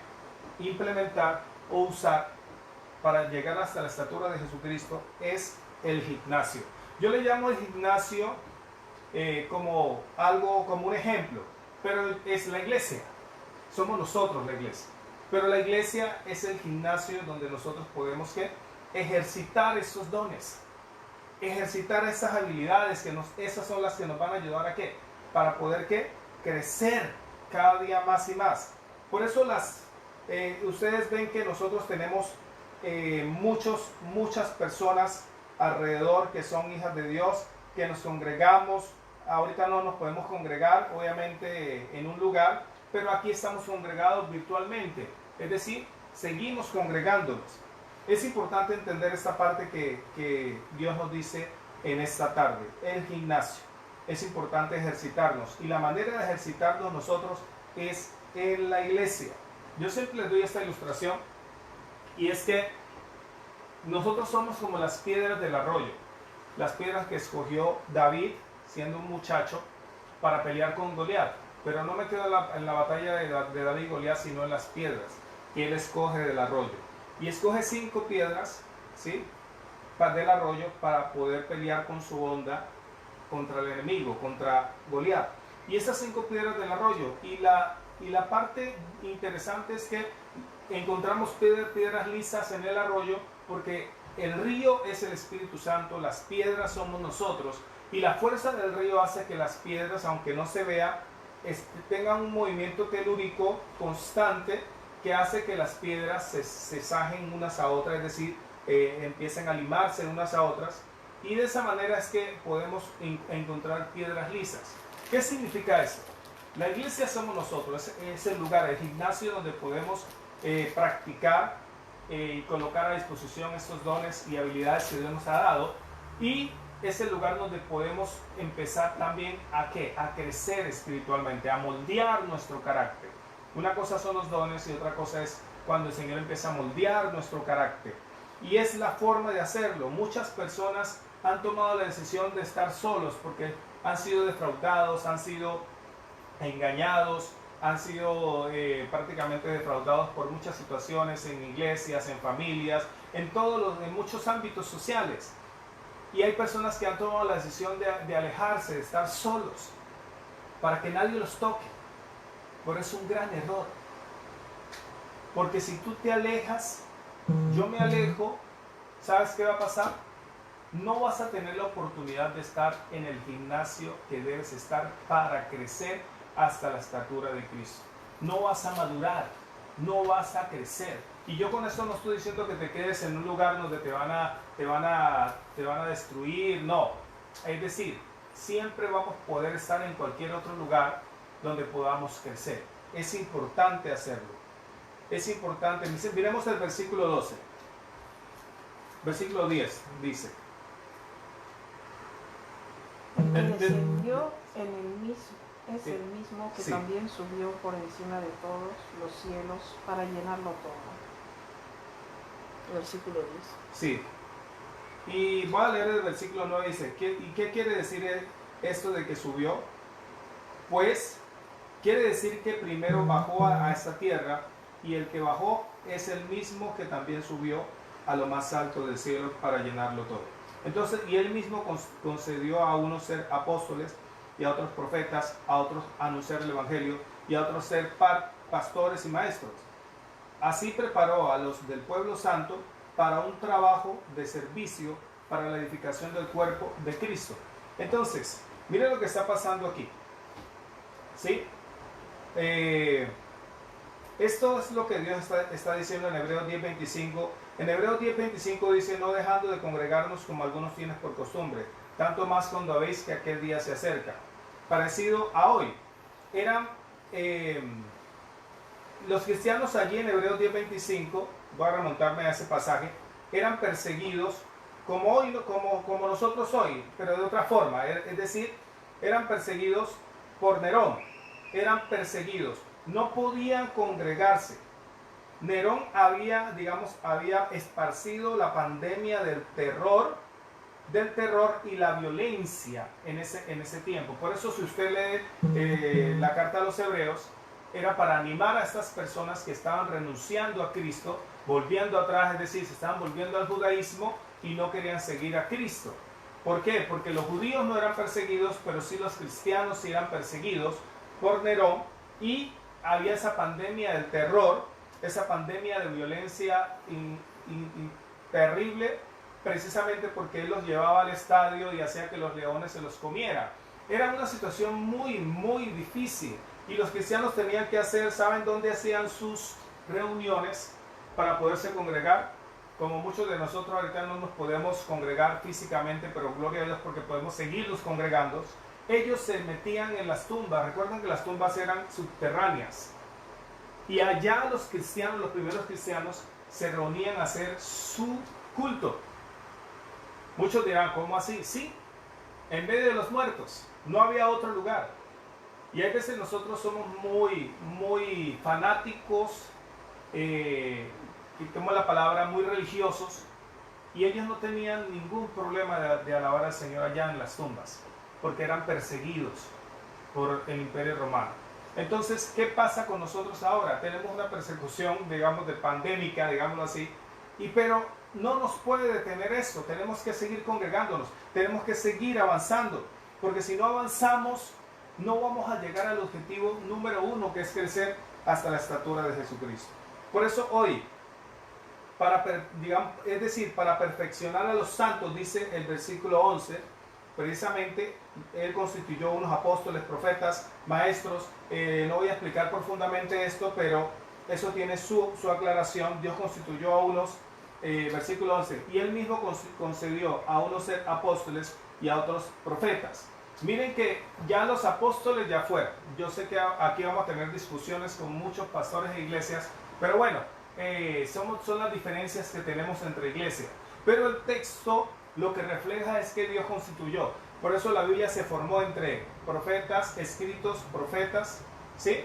implementar o usar para llegar hasta la estatura de Jesucristo es el gimnasio. Yo le llamo el gimnasio como un ejemplo, pero es la iglesia. Somos nosotros la iglesia. Pero la iglesia es el gimnasio donde nosotros podemos ejercitar esos dones, ejercitar esas habilidades, esas son las que nos van a ayudar a para poder crecer cada día más y más. Por eso ustedes ven que nosotros tenemos muchas personas alrededor que son hijas de Dios, que nos congregamos. Ahorita no nos podemos congregar, obviamente, en un lugar, pero aquí estamos congregados virtualmente, es decir, seguimos congregándonos. Es importante entender esta parte que Dios nos dice en esta tarde, el gimnasio. Es importante ejercitarnos, y la manera de ejercitarnos nosotros es en la iglesia. Yo siempre les doy esta ilustración, y es que nosotros somos como las piedras del arroyo, las piedras que escogió David siendo un muchacho para pelear con Goliat. Pero no me quedo en la batalla de David y Goliat, sino en las piedras que él escoge del arroyo. Y escoge 5 piedras, ¿sí?, del arroyo para poder pelear con su onda contra el enemigo, contra Goliat. Y esas 5 piedras del arroyo, y la parte interesante es que encontramos piedras lisas en el arroyo, porque el río es el Espíritu Santo, las piedras somos nosotros, y la fuerza del río hace que las piedras, aunque no se vea, tengan un movimiento telúrico constante que hace que las piedras se sajen unas a otras, es decir, empiecen a limarse unas a otras, y de esa manera es que podemos encontrar piedras lisas. ¿Qué significa eso? La iglesia somos nosotros, es el lugar, el gimnasio donde podemos practicar y colocar a disposición estos dones y habilidades que Dios nos ha dado, y es el lugar donde podemos empezar también a crecer espiritualmente, a moldear nuestro carácter. Una cosa son los dones y otra cosa es cuando el Señor empieza a moldear nuestro carácter. Y es la forma de hacerlo. Muchas personas han tomado la decisión de estar solos porque han sido defraudados, han sido engañados, han sido prácticamente defraudados por muchas situaciones en iglesias, en familias, en muchos ámbitos sociales. Y hay personas que han tomado la decisión de alejarse, de estar solos, para que nadie los toque. Pero es un gran error. Porque si tú te alejas, yo me alejo, ¿sabes qué va a pasar? No vas a tener la oportunidad de estar en el gimnasio que debes estar para crecer hasta la estatura de Cristo. no vas a madurar, no vas a crecer. Y yo con esto no estoy diciendo que te quedes en un lugar donde te van a destruir, no. Es decir, siempre vamos a poder estar en cualquier otro lugar donde podamos crecer. Es importante hacerlo. Es importante. Miremos el versículo 12. Versículo 10 dice. El que descendió en el mismo, es el mismo que Sí. también subió por encima de todos los cielos para llenarlo todo. Versículo 10. Sí. Y voy a leer el versículo 9, dice, ¿y qué quiere decir esto de que subió? Pues quiere decir que primero bajó a esta tierra, y el que bajó es el mismo que también subió a lo más alto del cielo para llenarlo todo. Entonces, y él mismo concedió a unos ser apóstoles, y a otros profetas, a otros anunciar el evangelio, y a otros ser pastores y maestros. Así preparó a los del pueblo santo para un trabajo de servicio para la edificación del cuerpo de Cristo. Entonces, mire lo que está pasando aquí. ¿Sí? Esto es lo que Dios está diciendo en Hebreos 10:25. En Hebreos 10:25 dice, no dejando de congregarnos como algunos tienen por costumbre, tanto más cuando veis que aquel día se acerca. Parecido a hoy. Eran los cristianos allí en Hebreos 10:25, voy a remontarme a ese pasaje, eran perseguidos como hoy, como nosotros hoy, pero de otra forma. Es decir, eran perseguidos por Nerón. Eran perseguidos. No podían congregarse. Nerón había esparcido la pandemia del terror y la violencia en ese tiempo. Por eso, si usted lee la carta a los Hebreos, era para animar a estas personas que estaban renunciando a Cristo, volviendo atrás, es decir, se estaban volviendo al judaísmo y no querían seguir a Cristo. ¿Por qué? Porque los judíos no eran perseguidos, pero sí los cristianos sí eran perseguidos por Nerón, y había esa pandemia del terror, esa pandemia de violencia terrible, precisamente porque él los llevaba al estadio y hacía que los leones se los comieran. Era una situación muy, muy difícil, y los cristianos tenían que hacer, ¿saben dónde hacían sus reuniones para poderse congregar? Como muchos de nosotros ahorita no nos podemos congregar físicamente, pero gloria a Dios porque podemos seguirlos congregando. Ellos se metían en las tumbas. Recuerden que las tumbas eran subterráneas, y allá los cristianos, los primeros cristianos, se reunían a hacer su culto. Muchos dirán, ¿cómo así? Sí, en medio de los muertos, no había otro lugar. Y hay veces nosotros somos muy, muy fanáticos, quitemos la palabra, muy religiosos, y ellos no tenían ningún problema de alabar al Señor allá en las tumbas, porque eran perseguidos por el Imperio Romano. Entonces, ¿qué pasa con nosotros ahora? Tenemos una persecución, digamos, de pandémica, digámoslo así, pero no nos puede detener esto. Tenemos que seguir congregándonos, tenemos que seguir avanzando, porque si no avanzamos, no vamos a llegar al objetivo número 1, que es crecer hasta la estatura de Jesucristo. Por eso hoy, para perfeccionar a los santos, dice el versículo 11, precisamente Él constituyó unos apóstoles, profetas, maestros. No voy a explicar profundamente esto, pero eso tiene su aclaración. Dios constituyó a unos, versículo 11, y Él mismo concedió a unos ser apóstoles y a otros profetas. Miren que ya los apóstoles ya fueron. Yo sé que aquí vamos a tener discusiones con muchos pastores e iglesias, pero bueno, son las diferencias que tenemos entre iglesias. Pero el texto lo que refleja es que Dios constituyó. Por eso la Biblia se formó entre profetas, escritos, profetas, ¿sí?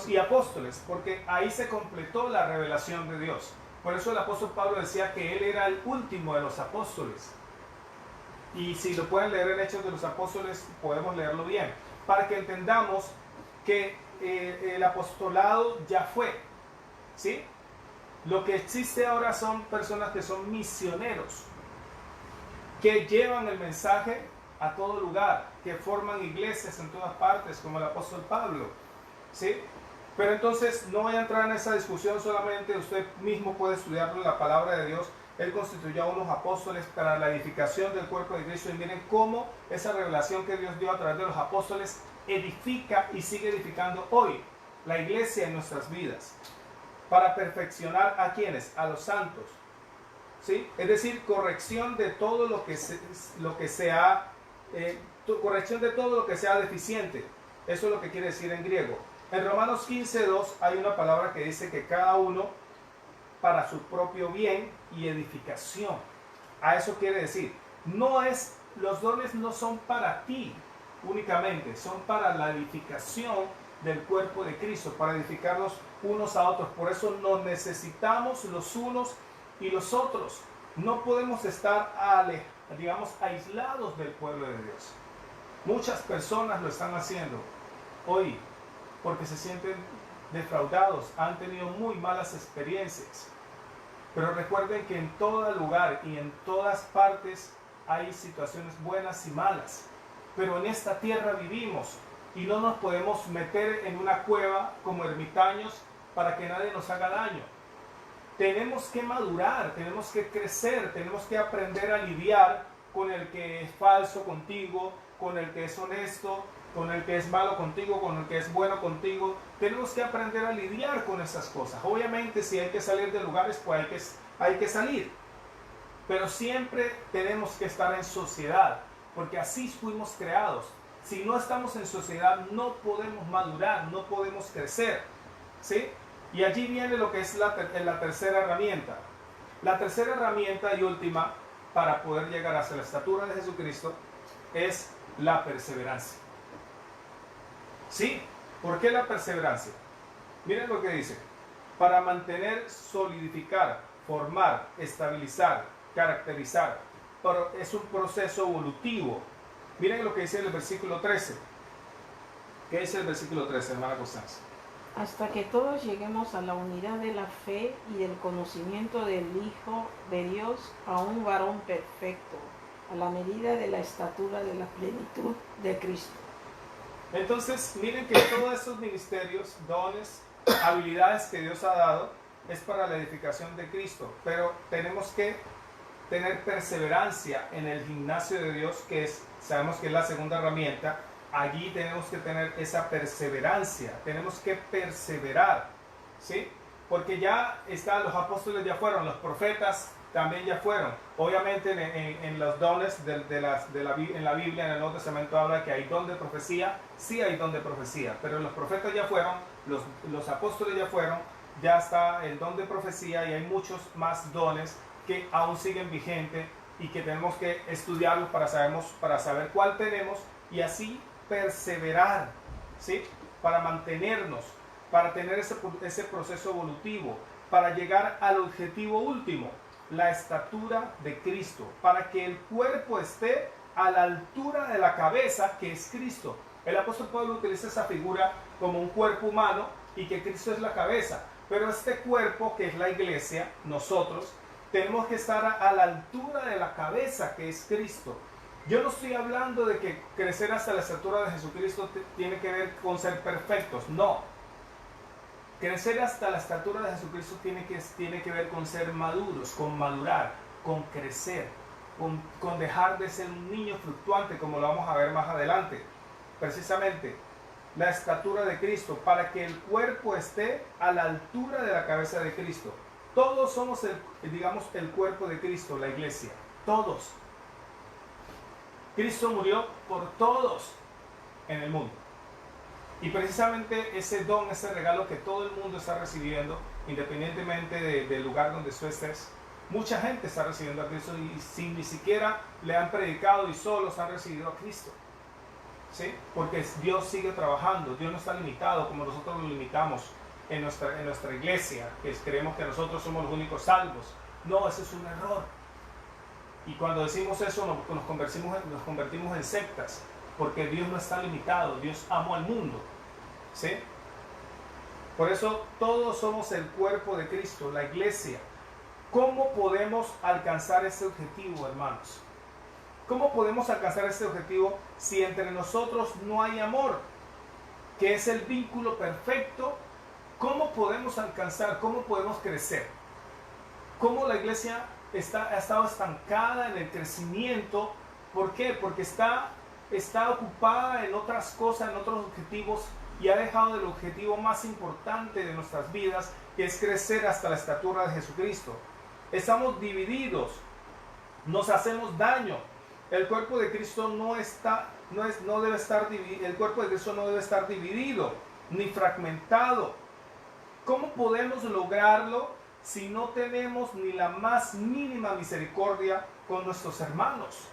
Y apóstoles, porque ahí se completó la revelación de Dios. Por eso el apóstol Pablo decía que él era el último de los apóstoles. Y si lo pueden leer en Hechos de los Apóstoles, podemos leerlo bien, para que entendamos que el apostolado ya fue, ¿sí? Lo que existe ahora son personas que son misioneros, que llevan el mensaje a todo lugar, que forman iglesias en todas partes, como el apóstol Pablo, ¿sí? Pero entonces no voy a entrar en esa discusión, solamente usted mismo puede estudiarlo en la palabra de Dios. Él constituyó a unos apóstoles para la edificación del cuerpo de Cristo, y miren cómo esa revelación que Dios dio a través de los apóstoles edifica y sigue edificando hoy. la iglesia en nuestras vidas, para perfeccionar a quienes, a los santos, ¿sí? Es decir, corrección de todo lo que sea, corrección de todo lo que sea deficiente. Eso es lo que quiere decir en griego. En Romanos 15:2 hay una palabra que dice que cada uno para su propio bien y edificación. A eso quiere decir, los dones no son para ti únicamente, son para la edificación del cuerpo de Cristo, para edificarnos unos a otros. Por eso nos necesitamos los unos y los otros. No podemos estar, aislados del pueblo de Dios. Muchas personas lo están haciendo hoy porque se sienten defraudados, han tenido muy malas experiencias. Pero recuerden que en todo lugar y en todas partes hay situaciones buenas y malas. Pero en esta tierra vivimos y no nos podemos meter en una cueva como ermitaños para que nadie nos haga daño. Tenemos que madurar, tenemos que crecer, tenemos que aprender a lidiar con el que es falso contigo, con el que es honesto, con el que es malo contigo, con el que es bueno contigo. Tenemos que aprender a lidiar con esas cosas. Obviamente si hay que salir de lugares, pues hay que salir. Pero siempre tenemos que estar en sociedad, porque así fuimos creados. Si no estamos en sociedad, no podemos madurar, no podemos crecer, ¿sí? Y allí viene lo que es la tercera herramienta. La tercera herramienta y última para poder llegar hacia la estatura de Jesucristo es la perseverancia. ¿Sí? ¿Por qué la perseverancia? Miren lo que dice. Para mantener, solidificar, formar, estabilizar, caracterizar. Pero es un proceso evolutivo. Miren lo que dice el versículo 13. ¿Qué dice el versículo 13, hermana Constanza? Hasta que todos lleguemos a la unidad de la fe y del conocimiento del Hijo de Dios, a un varón perfecto, a la medida de la estatura de la plenitud de Cristo. Entonces, miren que todos estos ministerios, dones, habilidades que Dios ha dado, es para la edificación de Cristo. Pero tenemos que tener perseverancia en el gimnasio de Dios, sabemos que es la segunda herramienta. Allí tenemos que tener esa perseverancia, tenemos que perseverar, ¿sí? Porque ya los apóstoles ya fueron, los profetas también ya fueron. Obviamente en los dones en la Biblia, en el Nuevo Testamento habla que hay don de profecía, sí hay don de profecía, pero los profetas ya fueron, los apóstoles ya fueron, ya está el don de profecía y hay muchos más dones que aún siguen vigentes y que tenemos que estudiarlos para saber cuál tenemos y así perseverar, ¿sí? Para mantenernos, para tener ese proceso evolutivo, para llegar al objetivo último, la estatura de Cristo, para que el cuerpo esté a la altura de la cabeza, que es Cristo. El apóstol Pablo utiliza esa figura como un cuerpo humano y que Cristo es la cabeza, pero este cuerpo, que es la iglesia, nosotros, tenemos que estar a la altura de la cabeza, que es Cristo. Yo no estoy hablando de que crecer hasta la estatura de Jesucristo tiene que ver con ser perfectos, no. Crecer hasta la estatura de Jesucristo tiene que ver con ser maduros, con madurar, con crecer, con dejar de ser un niño fluctuante, como lo vamos a ver más adelante. Precisamente, la estatura de Cristo, para que el cuerpo esté a la altura de la cabeza de Cristo. Todos somos el cuerpo de Cristo, la iglesia, todos. Cristo murió por todos en el mundo. Y precisamente ese don, ese regalo que todo el mundo está recibiendo, independientemente del lugar donde tú estés, mucha gente está recibiendo a Cristo y sin ni siquiera le han predicado y solos han recibido a Cristo. ¿Sí? Porque Dios sigue trabajando, Dios no está limitado como nosotros lo limitamos en nuestra iglesia, que creemos que nosotros somos los únicos salvos. No, ese es un error. Y cuando decimos eso nos convertimos en sectas, porque Dios no está limitado, Dios amó al mundo, ¿sí? Por eso todos somos el cuerpo de Cristo, la iglesia. ¿Cómo podemos alcanzar ese objetivo, hermanos? ¿Cómo podemos alcanzar ese objetivo si entre nosotros no hay amor, que es el vínculo perfecto? ¿Cómo podemos alcanzar, cómo podemos crecer? ¿Cómo la iglesia ha estado estancada en el crecimiento? ¿Por qué? Porque está ocupada en otras cosas, en otros objetivos y ha dejado el objetivo más importante de nuestras vidas, que es crecer hasta la estatura de Jesucristo. Estamos divididos, nos hacemos daño. El cuerpo de Cristo no debe estar dividido, el cuerpo de Cristo no debe estar dividido ni fragmentado. ¿Cómo podemos lograrlo si no tenemos ni la más mínima misericordia con nuestros hermanos?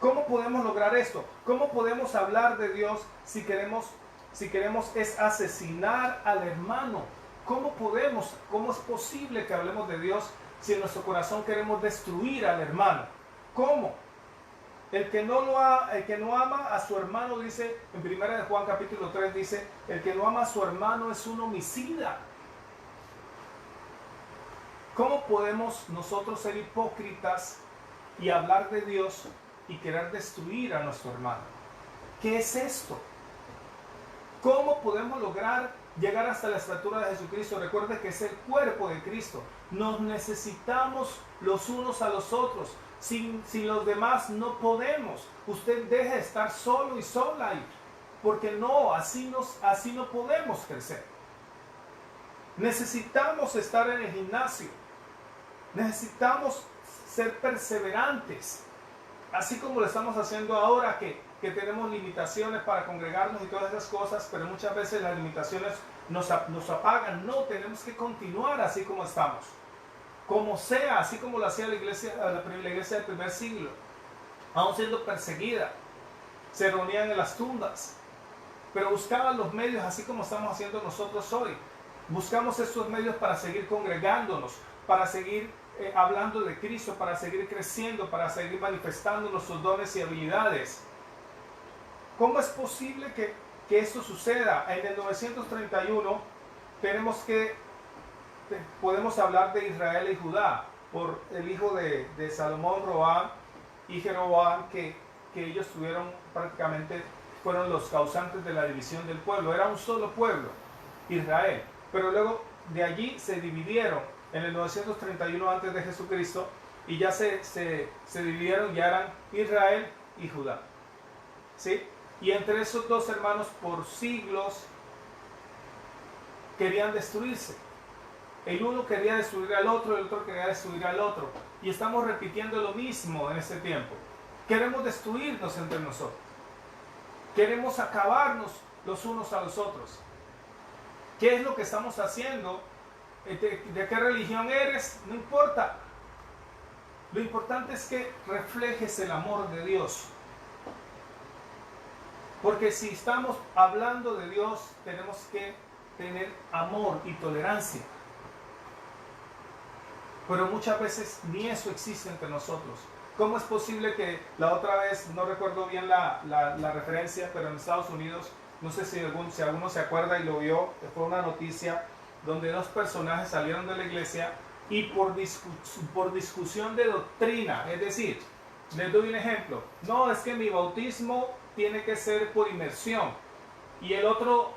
¿Cómo podemos lograr esto? ¿Cómo podemos hablar de Dios si queremos es asesinar al hermano? ¿Cómo es posible que hablemos de Dios si en nuestro corazón queremos destruir al hermano? ¿Cómo? El que no ama a su hermano, dice en 1 de Juan capítulo 3, dice, el que no ama a su hermano es un homicida. ¿Cómo podemos nosotros ser hipócritas y hablar de Dios y querer destruir a nuestro hermano? ¿Qué es esto? ¿Cómo podemos lograr llegar hasta la estatura de Jesucristo? Recuerde que es el cuerpo de Cristo. Nos necesitamos los unos a los otros. Sin los demás no podemos. Usted deje de estar solo y sola ahí, porque no, así no podemos crecer. Necesitamos estar en el gimnasio. Necesitamos ser perseverantes, así como lo estamos haciendo ahora, que tenemos limitaciones para congregarnos y todas esas cosas, pero muchas veces las limitaciones nos apagan. No, tenemos que continuar así como estamos, como sea, así como lo hacía la iglesia del primer siglo, aún siendo perseguida. Se reunían en las tumbas, pero buscaban los medios, así como estamos haciendo nosotros hoy. Buscamos estos medios para seguir congregándonos, para seguir hablando de Cristo, para seguir creciendo, para seguir manifestando nuestros dones y habilidades. ¿Cómo es posible que esto suceda? En el 931 podemos hablar de Israel y Judá, por el hijo de Salomón, Roboam y Jeroboam, que ellos fueron los causantes de la división del pueblo. Era un solo pueblo, Israel, pero luego de allí se dividieron en el 931 antes de Jesucristo, y ya se dividieron, ya eran Israel y Judá, ¿sí? Y entre esos dos hermanos por siglos querían destruirse. El uno quería destruir al otro, el otro quería destruir al otro. Y estamos repitiendo lo mismo en este tiempo. Queremos destruirnos entre nosotros. Queremos acabarnos los unos a los otros. ¿Qué es lo que estamos haciendo? ¿De qué religión eres? No importa. Lo importante es que reflejes el amor de Dios. Porque si estamos hablando de Dios, tenemos que tener amor y tolerancia. Pero muchas veces ni eso existe entre nosotros. ¿Cómo es posible que la otra vez, no recuerdo bien la referencia, pero en Estados Unidos, no sé si alguno se acuerda y lo vio, fue una noticia donde dos personajes salieron de la iglesia y por discusión de doctrina, es decir, les doy un ejemplo, no, es que mi bautismo tiene que ser por inmersión, y el otro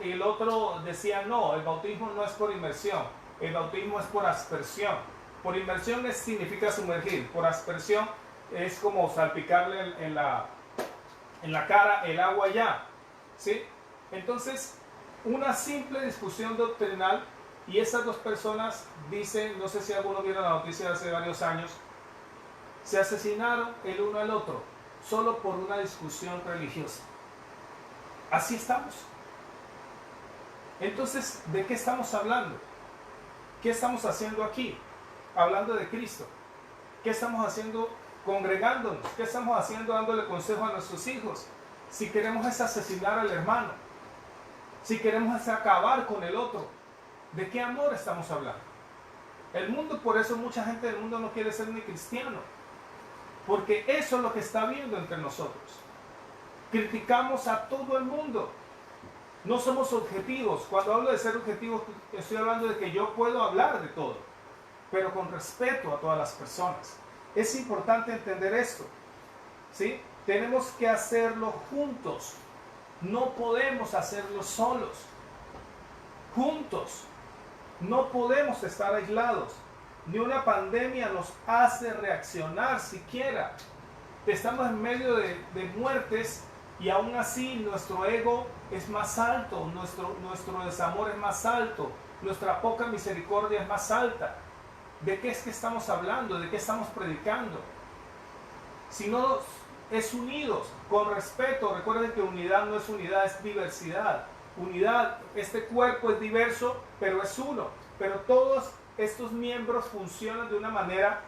decía, no, el bautismo no es por inmersión, el bautismo es por aspersión. Por inmersión significa sumergir, por aspersión es como salpicarle en la cara el agua ya, ¿sí? Entonces, una simple discusión doctrinal, y esas dos personas dicen, no sé si alguno vieron la noticia de hace varios años, se asesinaron el uno al otro, solo por una discusión religiosa. Así estamos. Entonces, ¿de qué estamos hablando? ¿Qué estamos haciendo aquí? Hablando de Cristo. ¿Qué estamos haciendo congregándonos? ¿Qué estamos haciendo dándole consejo a nuestros hijos? Si queremos es asesinar al hermano, si queremos es acabar con el otro, ¿de qué amor estamos hablando? El mundo, por eso mucha gente del mundo no quiere ser ni cristiano, porque eso es lo que está viendo entre nosotros. Criticamos a todo el mundo, no somos objetivos. Cuando hablo de ser objetivos, estoy hablando de que yo puedo hablar de todo, pero con respeto a todas las personas. Es importante entender esto, ¿sí? Tenemos que hacerlo juntos, no podemos hacerlo solos. Juntos, no podemos estar aislados. Ni una pandemia nos hace reaccionar siquiera. Estamos en medio de muertes y aún así nuestro ego es más alto, nuestro desamor es más alto, nuestra poca misericordia es más alta. ¿De qué es que estamos hablando? ¿De qué estamos predicando? Si no es unidos, con respeto. Recuerden que unidad no es unidad, es diversidad. Unidad, este cuerpo es diverso, pero es uno. Pero todos estos miembros funcionan de una manera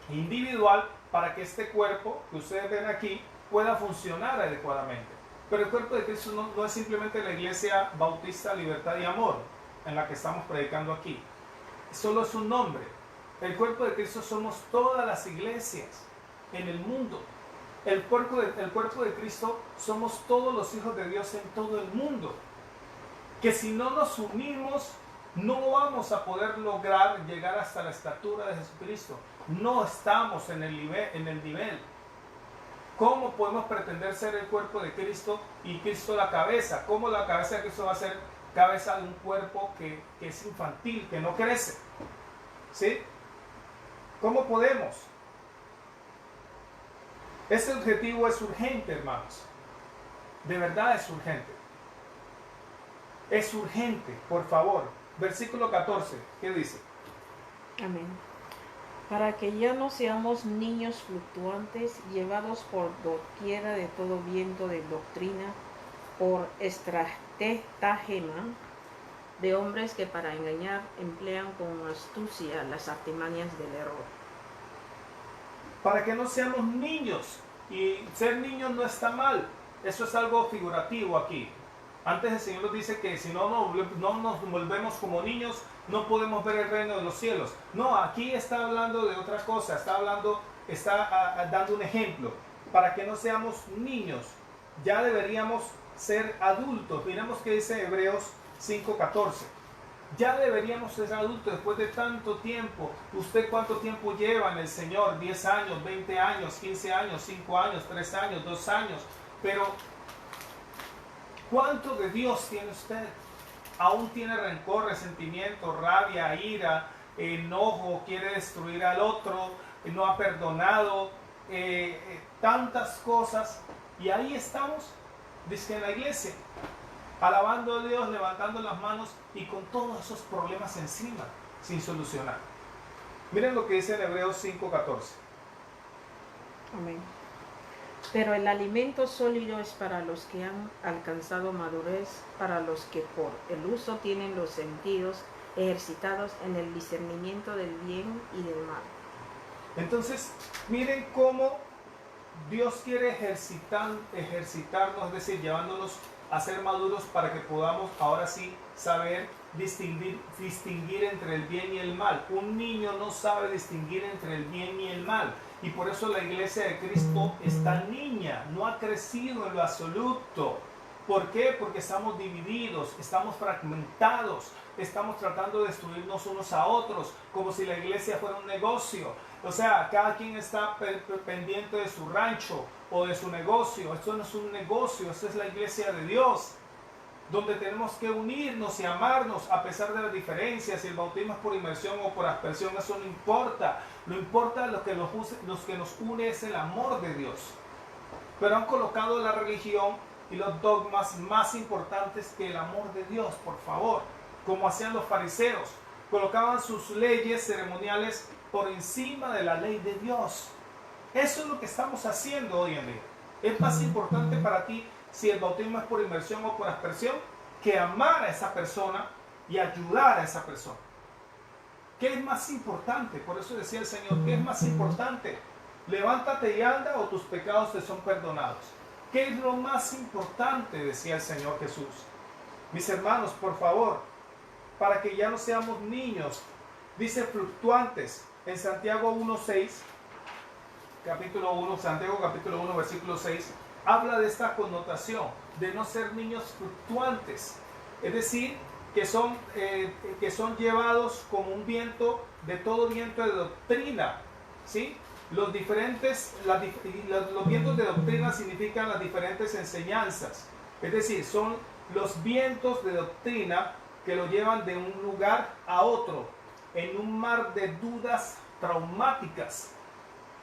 individual para que este cuerpo que ustedes ven aquí pueda funcionar adecuadamente. Pero el cuerpo de Cristo no es simplemente la Iglesia Bautista Libertad y Amor en la que estamos predicando aquí. Solo es un nombre. El cuerpo de Cristo somos todas las iglesias en el mundo. El cuerpo de Cristo somos todos los hijos de Dios en todo el mundo. Que si no nos unimos, no vamos a poder lograr llegar hasta la estatura de Jesucristo. No estamos en el nivel. ¿Cómo podemos pretender ser el cuerpo de Cristo y Cristo la cabeza? ¿Cómo la cabeza de Cristo va a ser cabeza de un cuerpo que es infantil, que no crece? ¿Sí? ¿Cómo podemos? Este objetivo es urgente, hermanos. De verdad es urgente. Es urgente, por favor. Versículo 14, ¿qué dice? Amén. Para que ya no seamos niños fluctuantes, llevados por doquiera de todo viento de doctrina, por estratagema de hombres que para engañar emplean con astucia las artimañas del error. Para que no seamos niños. Y ser niños no está mal. Eso es algo figurativo aquí. Antes el Señor nos dice que si no nos volvemos como niños, no podemos ver el reino de los cielos. No, aquí está hablando de otra cosa. Está dando un ejemplo. Para que no seamos niños, ya deberíamos ser adultos. Miremos qué dice Hebreos 5:14. Ya deberíamos ser adultos después de tanto tiempo. ¿Usted cuánto tiempo lleva en el Señor? 10 años, 20 años, 15 años, 5 años, 3 años, 2 años. Pero ¿cuánto de Dios tiene usted? ¿Aún tiene rencor, resentimiento, rabia, ira, enojo, quiere destruir al otro, no ha perdonado, tantas cosas? Y ahí estamos, dice en la iglesia, alabando a Dios, levantando las manos y con todos esos problemas encima, sin solucionar. Miren lo que dice en Hebreos 5:14. Amén. Pero el alimento sólido es para los que han alcanzado madurez, para los que por el uso tienen los sentidos ejercitados en el discernimiento del bien y del mal. Entonces, miren cómo Dios quiere ejercitarnos, es decir, llevándonos a ser maduros para que podamos ahora sí saber distinguir entre el bien y el mal. Un niño no sabe distinguir entre el bien y el mal. Y por eso la iglesia de Cristo está niña, no ha crecido en lo absoluto. ¿Por qué? Porque estamos divididos, estamos fragmentados, estamos tratando de destruirnos unos a otros, como si la iglesia fuera un negocio. O sea, cada quien está pendiente de su rancho o de su negocio. Esto no es un negocio, esto es la iglesia de Dios, donde tenemos que unirnos y amarnos a pesar de las diferencias. Si el bautismo es por inmersión o por aspersión, eso no importa. Lo importa lo que nos une es el amor de Dios. Pero han colocado la religión y los dogmas más importantes que el amor de Dios, por favor, como hacían los fariseos. Colocaban sus leyes ceremoniales por encima de la ley de Dios. Eso es lo que estamos haciendo hoy en día. Es más importante para ti si el bautismo es por inmersión o por aspersión que amar a esa persona y ayudar a esa persona. ¿Qué es más importante? Por eso decía el Señor, ¿qué es más importante? Levántate y anda o tus pecados te son perdonados. ¿Qué es lo más importante? Decía el Señor Jesús. Mis hermanos, por favor, para que ya no seamos niños, dice fluctuantes en Santiago 1:6, capítulo 1, Santiago capítulo 1, versículo 6, habla de esta connotación de no ser niños fluctuantes, es decir, que son llevados como un viento, de todo viento de doctrina, ¿sí? Los vientos de doctrina significan las diferentes enseñanzas, es decir, son los vientos de doctrina que lo llevan de un lugar a otro, en un mar de dudas traumáticas.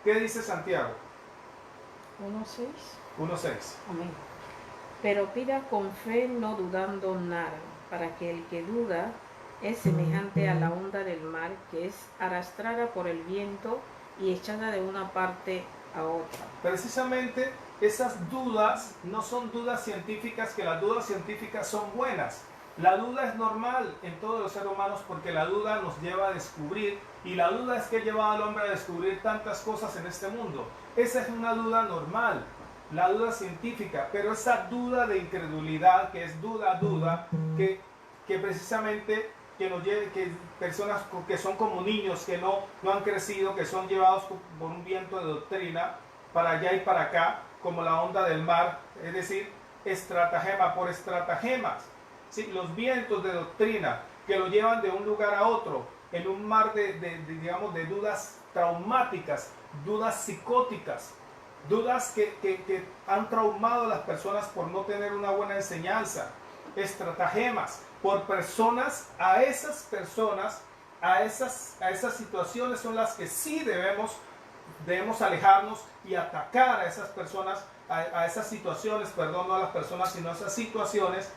¿Qué dice Santiago? 1:6. 1:6. Amén. Pero pida con fe, no dudando nada, para que el que duda es semejante a la onda del mar, que es arrastrada por el viento y echada de una parte a otra. Precisamente esas dudas no son dudas científicas, que las dudas científicas son buenas. La duda es normal en todos los seres humanos porque la duda nos lleva a descubrir, y la duda es que ha llevado al hombre a descubrir tantas cosas en este mundo. Esa es una duda normal, la duda científica, pero esa duda de incredulidad, que es duda, que precisamente que nos lleve, que personas que son como niños, que no han crecido, que son llevados por un viento de doctrina para allá y para acá, como la onda del mar, es decir, estratagema por estratagemas, ¿sí? Los vientos de doctrina que lo llevan de un lugar a otro, en un mar digamos, de dudas traumáticas, dudas psicóticas, dudas que han traumado a las personas por no tener una buena enseñanza, estratagemas por personas, a esas situaciones son las que sí debemos alejarnos y atacar a esas personas, a esas situaciones, perdón, no a las personas, sino a esas situaciones,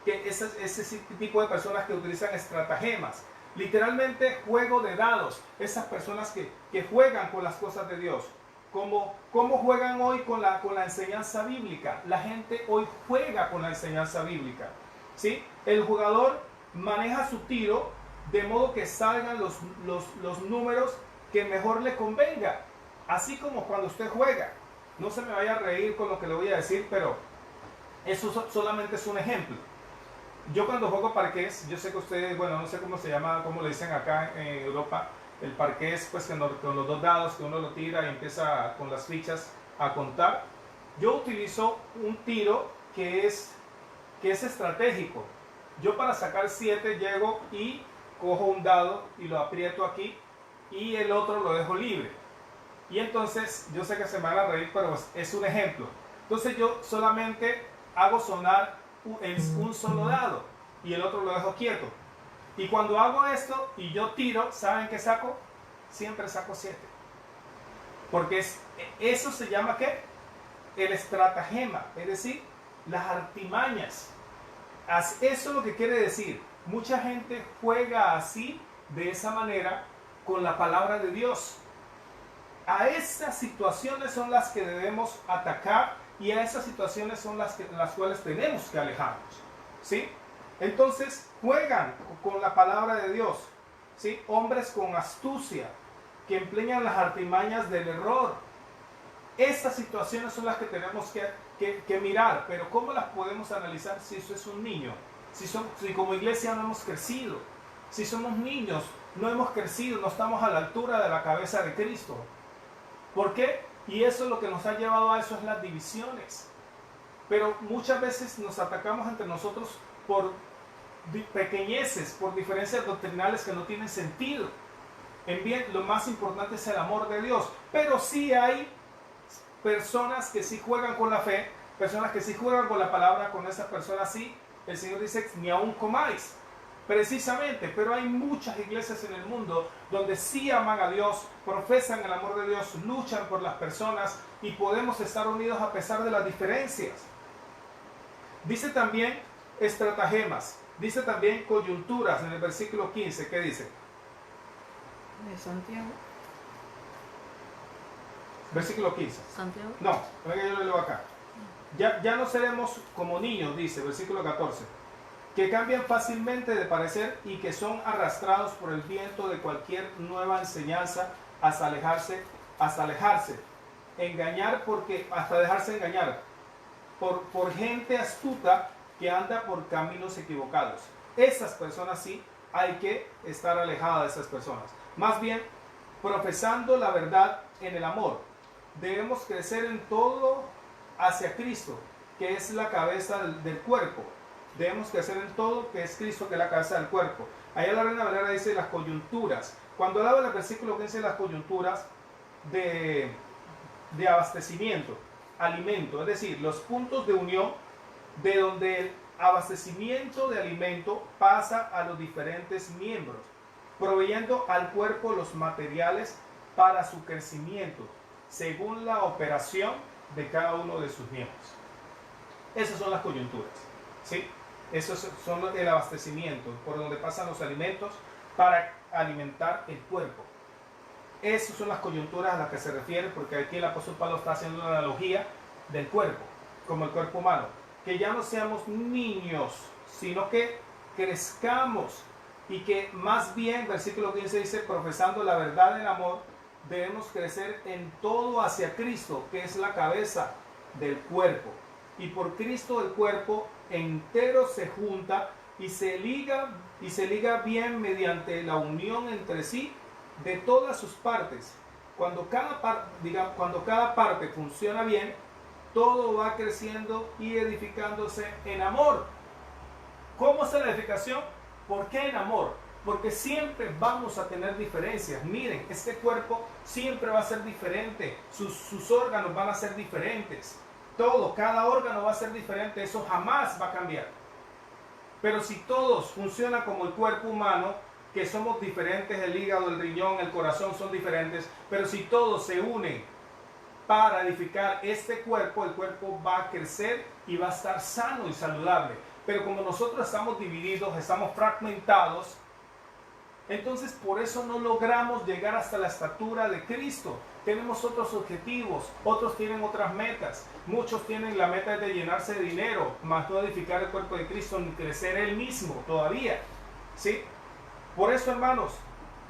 ese tipo de personas que utilizan estratagemas. Literalmente juego de dados, esas personas que juegan con las cosas de Dios. ¿Cómo juegan hoy con la enseñanza bíblica? La gente hoy juega con la enseñanza bíblica, ¿sí? El jugador maneja su tiro de modo que salgan los números que mejor le convenga. Así como cuando usted juega. No se me vaya a reír con lo que le voy a decir, pero eso solamente es un ejemplo. Yo cuando juego parqués, yo sé que ustedes, bueno, no sé cómo se llama, cómo le dicen acá en Europa, el parqués, pues con los dos dados que uno lo tira y empieza con las fichas a contar. Yo utilizo un tiro que es estratégico. Yo para sacar 7 llego y cojo un dado y lo aprieto aquí y el otro lo dejo libre. Y entonces, yo sé que se me van a reír, pero es un ejemplo. Entonces yo solamente hago sonar un solo dado y el otro lo dejo quieto. Y cuando hago esto y yo tiro, ¿saben qué saco? Siempre saco 7. Porque eso se llama ¿qué? El estratagema, es decir, las artimañas. Eso es lo que quiere decir. Mucha gente juega así, de esa manera, con la palabra de Dios. A esas situaciones son las que debemos atacar y a esas situaciones son las cuales tenemos que alejarnos, ¿sí? Entonces juegan con la palabra de Dios, ¿sí? Hombres con astucia que emplean las artimañas del error. Estas situaciones son las que tenemos que mirar, pero ¿cómo las podemos analizar si eso es un niño? Si como iglesia no hemos crecido, si somos niños, no hemos crecido, no estamos a la altura de la cabeza de Cristo. ¿Por qué? Y eso es lo que nos ha llevado a eso, es las divisiones. Pero muchas veces nos atacamos entre nosotros por pequeñeces, por diferencias doctrinales que no tienen sentido. En bien, lo más importante es el amor de Dios. Pero sí hay personas que sí juegan con la fe, personas que sí juegan con la palabra, con esas personas sí, el Señor dice, ni aún comáis. Precisamente, pero hay muchas iglesias en el mundo donde sí aman a Dios, profesan el amor de Dios, luchan por las personas y podemos estar unidos a pesar de las diferencias. Dice también estratagemas, dice también coyunturas en el versículo 15, ¿qué dice? ¿De Santiago? Versículo 15. ¿Santiago? No, venga, yo lo leo acá. Ya no seremos como niños, dice, versículo 14, que cambian fácilmente de parecer y que son arrastrados por el viento de cualquier nueva enseñanza hasta alejarse, engañar hasta dejarse engañar por gente astuta que anda por caminos equivocados. Esas personas sí hay que estar alejadas de esas personas. Más bien, profesando la verdad en el amor, debemos crecer en todo hacia Cristo, que es la cabeza del cuerpo. Debemos crecer en todo, que es Cristo, que es la cabeza del cuerpo. Allá la Reina Valera dice las coyunturas. Cuando hablaba del versículo que dice las coyunturas de abastecimiento, alimento, es decir, los puntos de unión de donde el abastecimiento de alimento pasa a los diferentes miembros, proveyendo al cuerpo los materiales para su crecimiento, según la operación de cada uno de sus miembros. Esas son las coyunturas, ¿sí? Esos son el abastecimiento, por donde pasan los alimentos para alimentar el cuerpo. Esas son las coyunturas a las que se refiere, porque aquí el apóstol Pablo está haciendo una analogía del cuerpo, como el cuerpo humano. Que ya no seamos niños, sino que crezcamos y que más bien, versículo 15 dice, profesando la verdad en amor, debemos crecer en todo hacia Cristo, que es la cabeza del cuerpo. Y por Cristo el cuerpo entero se junta y se liga bien mediante la unión entre sí de todas sus partes. Cuando cada parte funciona bien, todo va creciendo y edificándose en amor. ¿Cómo es la edificación? ¿Por qué en amor? Porque siempre vamos a tener diferencias. Miren, este cuerpo siempre va a ser diferente. Sus órganos van a ser diferentes. Todo, cada órgano va a ser diferente. Eso jamás va a cambiar. Pero si todos funcionan como el cuerpo humano, que somos diferentes, el hígado, el riñón, el corazón son diferentes, pero si todos se unen para edificar este cuerpo, el cuerpo va a crecer y va a estar sano y saludable. Pero como nosotros estamos divididos, estamos fragmentados, entonces por eso no logramos llegar hasta la estatura de Cristo. Tenemos otros objetivos, otros tienen otras metas. Muchos tienen la meta de llenarse de dinero, más no edificar el cuerpo de Cristo ni crecer Él mismo todavía, ¿sí? Por eso, hermanos,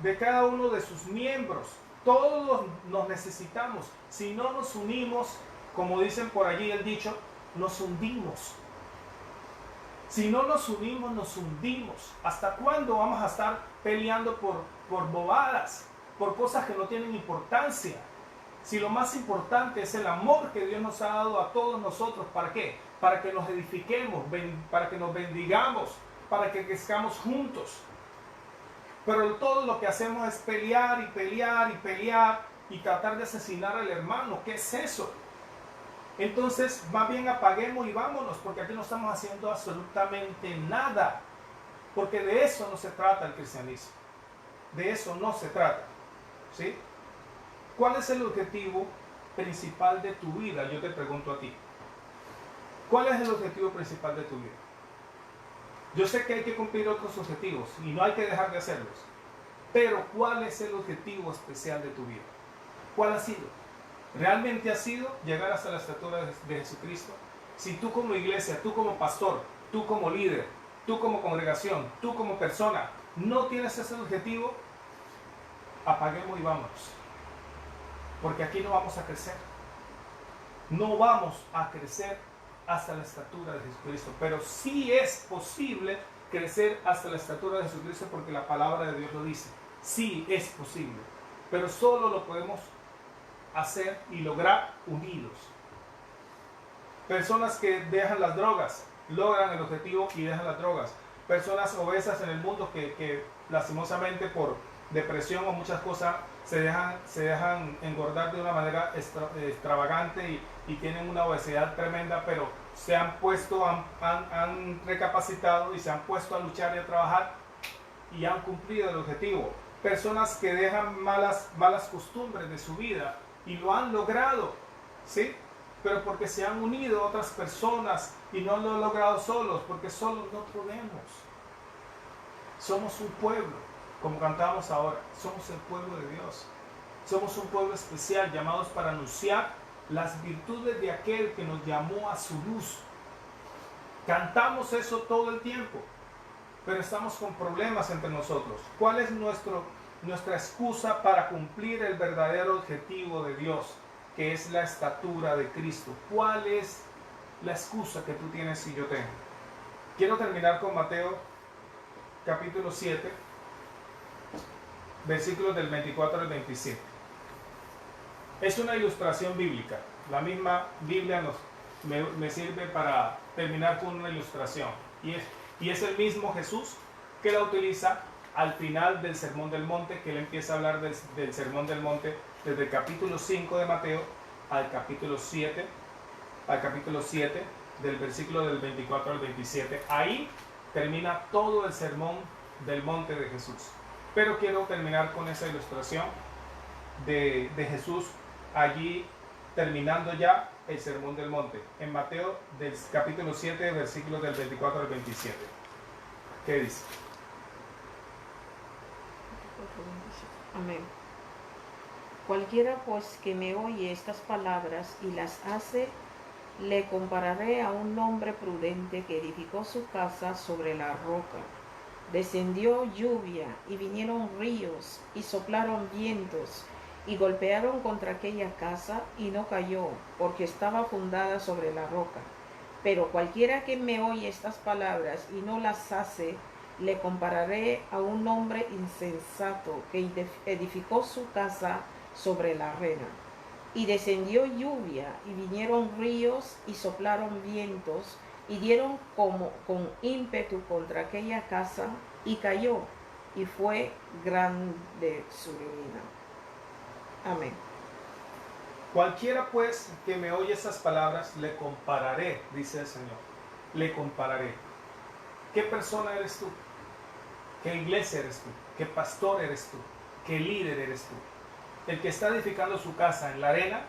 de cada uno de sus miembros, todos nos necesitamos. Si no nos unimos, como dicen por allí el dicho, nos hundimos. Si no nos unimos, nos hundimos. ¿Hasta cuándo vamos a estar peleando por bobadas, por cosas que no tienen importancia? Si lo más importante es el amor que Dios nos ha dado a todos nosotros, ¿para qué? Para que nos edifiquemos, para que nos bendigamos, para que crezcamos juntos. Pero todo lo que hacemos es pelear y pelear y pelear y tratar de asesinar al hermano. ¿Qué es eso? Entonces, más bien apaguemos y vámonos, porque aquí no estamos haciendo absolutamente nada. Porque de eso no se trata el cristianismo. De eso no se trata. ¿Sí? ¿Cuál es el objetivo principal de tu vida? Yo te pregunto a ti. ¿Cuál es el objetivo principal de tu vida? Yo sé que hay que cumplir otros objetivos y no hay que dejar de hacerlos. Pero ¿cuál es el objetivo especial de tu vida? ¿Cuál ha sido? ¿Realmente ha sido llegar hasta la estatura de Jesucristo? Si tú como iglesia, tú como pastor, tú como líder, tú como congregación, tú como persona, no tienes ese objetivo, apaguemos y vámonos. Porque aquí no vamos a crecer. No vamos a crecer hasta la estatura de Jesucristo. Pero sí es posible crecer hasta la estatura de Jesucristo porque la palabra de Dios lo dice. Sí es posible. Pero solo lo podemos hacer y lograr unidos. Personas que dejan las drogas, logran el objetivo y dejan las drogas. Personas obesas en el mundo que lastimosamente por depresión o muchas cosas se dejan engordar de una manera extravagante y tienen una obesidad tremenda, pero se han puesto, han recapacitado y se han puesto a luchar y a trabajar y han cumplido el objetivo. Personas que dejan malas costumbres de su vida y lo han logrado, ¿sí? Pero porque se han unido a otras personas y no lo han logrado solos, porque solos no podemos. Somos un pueblo, como cantamos ahora, somos el pueblo de Dios. Somos un pueblo especial, llamados para anunciar las virtudes de aquel que nos llamó a su luz. Cantamos eso todo el tiempo, pero estamos con problemas entre nosotros. ¿Cuál es nuestra excusa para cumplir el verdadero objetivo de Dios, que es la estatura de Cristo? ¿Cuál es la excusa que tú tienes y yo tengo? Quiero terminar con Mateo capítulo 7, versículos del 24 al 27. Es una ilustración bíblica. La misma Biblia me sirve para terminar con una ilustración. Y es el mismo Jesús que la utiliza al final del Sermón del Monte, que él empieza a hablar del Sermón del Monte desde el capítulo 5 de Mateo al capítulo 7, del versículo del 24 al 27. Ahí termina todo el Sermón del Monte de Jesús. Pero quiero terminar con esa ilustración de Jesús allí terminando ya el Sermón del Monte, en Mateo del capítulo 7, versículos del 24 al 27. ¿Qué dice? Amén. Cualquiera pues que me oye estas palabras y las hace, le compararé a un hombre prudente que edificó su casa sobre la roca. Descendió lluvia y vinieron ríos y soplaron vientos y golpearon contra aquella casa y no cayó, porque estaba fundada sobre la roca. Pero cualquiera que me oye estas palabras y no las hace, le compararé a un hombre insensato que edificó su casa sobre la arena. Y descendió lluvia y vinieron ríos y soplaron vientos y dieron como con ímpetu contra aquella casa y cayó, y fue grande su ruina. Amén. Cualquiera pues que me oye esas palabras, le compararé, dice el Señor. Le compararé. ¿Qué persona eres tú? ¿Qué iglesia eres tú? ¿Qué pastor eres tú? ¿Qué líder eres tú? ¿El que está edificando su casa en la arena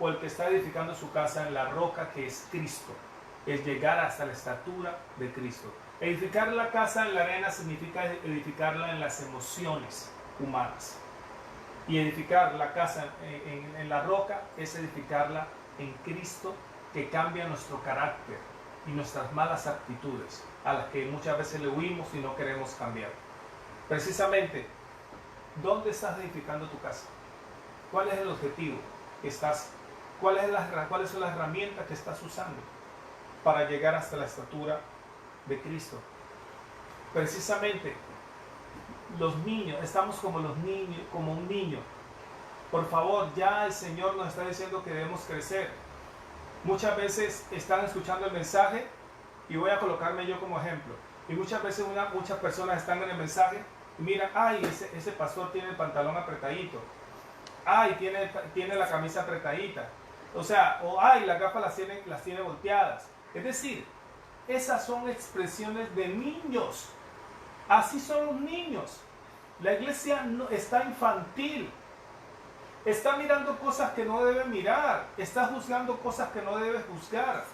o el que está edificando su casa en la roca, que es Cristo? Es llegar hasta la estatura de Cristo. Edificar la casa en la arena significa edificarla en las emociones humanas. Y edificar la casa en la roca es edificarla en Cristo, que cambia nuestro carácter y nuestras malas actitudes, a las que muchas veces le huimos y no queremos cambiar. Precisamente, ¿dónde estás edificando tu casa? ¿Cuál es el objetivo que estás? ¿Cuáles son las herramientas que estás usando para llegar hasta la estatura de Cristo? Precisamente, los niños, estamos como los niños, como un niño. Por favor, ya el Señor nos está diciendo que debemos crecer. Muchas veces están escuchando el mensaje, y voy a colocarme yo como ejemplo. Y muchas veces muchas personas están en el mensaje y miran, ay, ese pastor tiene el pantalón apretadito. Ay, tiene la camisa apretadita. O sea, o ay, las gafas las tiene volteadas. Es decir, esas son expresiones de niños. Así son los niños. La iglesia no, está infantil. Está mirando cosas que no debe mirar. Está juzgando cosas que no debe juzgar.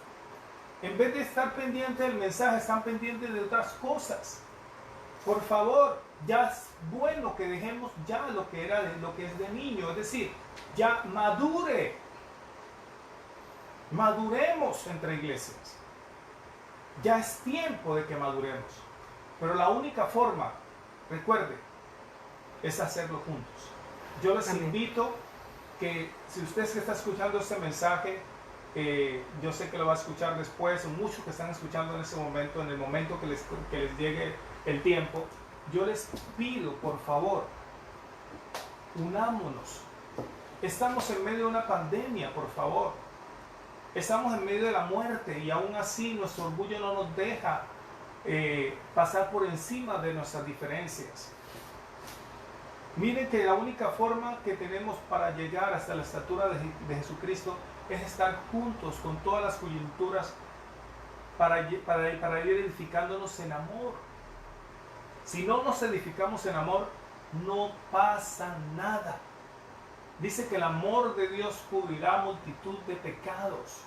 En vez de estar pendiente del mensaje, están pendientes de otras cosas. Por favor, ya es bueno que dejemos ya lo que es de niño. Es decir, ya madure. Maduremos entre iglesias. Ya es tiempo de que maduremos. Pero la única forma, recuerde, es hacerlo juntos. Yo les invito que, si usted está escuchando este mensaje, yo sé que lo va a escuchar después, o muchos que están escuchando en ese momento, en el momento que les llegue el tiempo, yo les pido, por favor, unámonos. Estamos en medio de una pandemia, por favor. Estamos en medio de la muerte y aún así nuestro orgullo no nos deja pasar por encima de nuestras diferencias. Miren que la única forma que tenemos para llegar hasta la estatura de Jesucristo es estar juntos con todas las coyunturas para ir edificándonos en amor. Si no nos edificamos en amor, no pasa nada. Dice que el amor de Dios cubrirá multitud de pecados.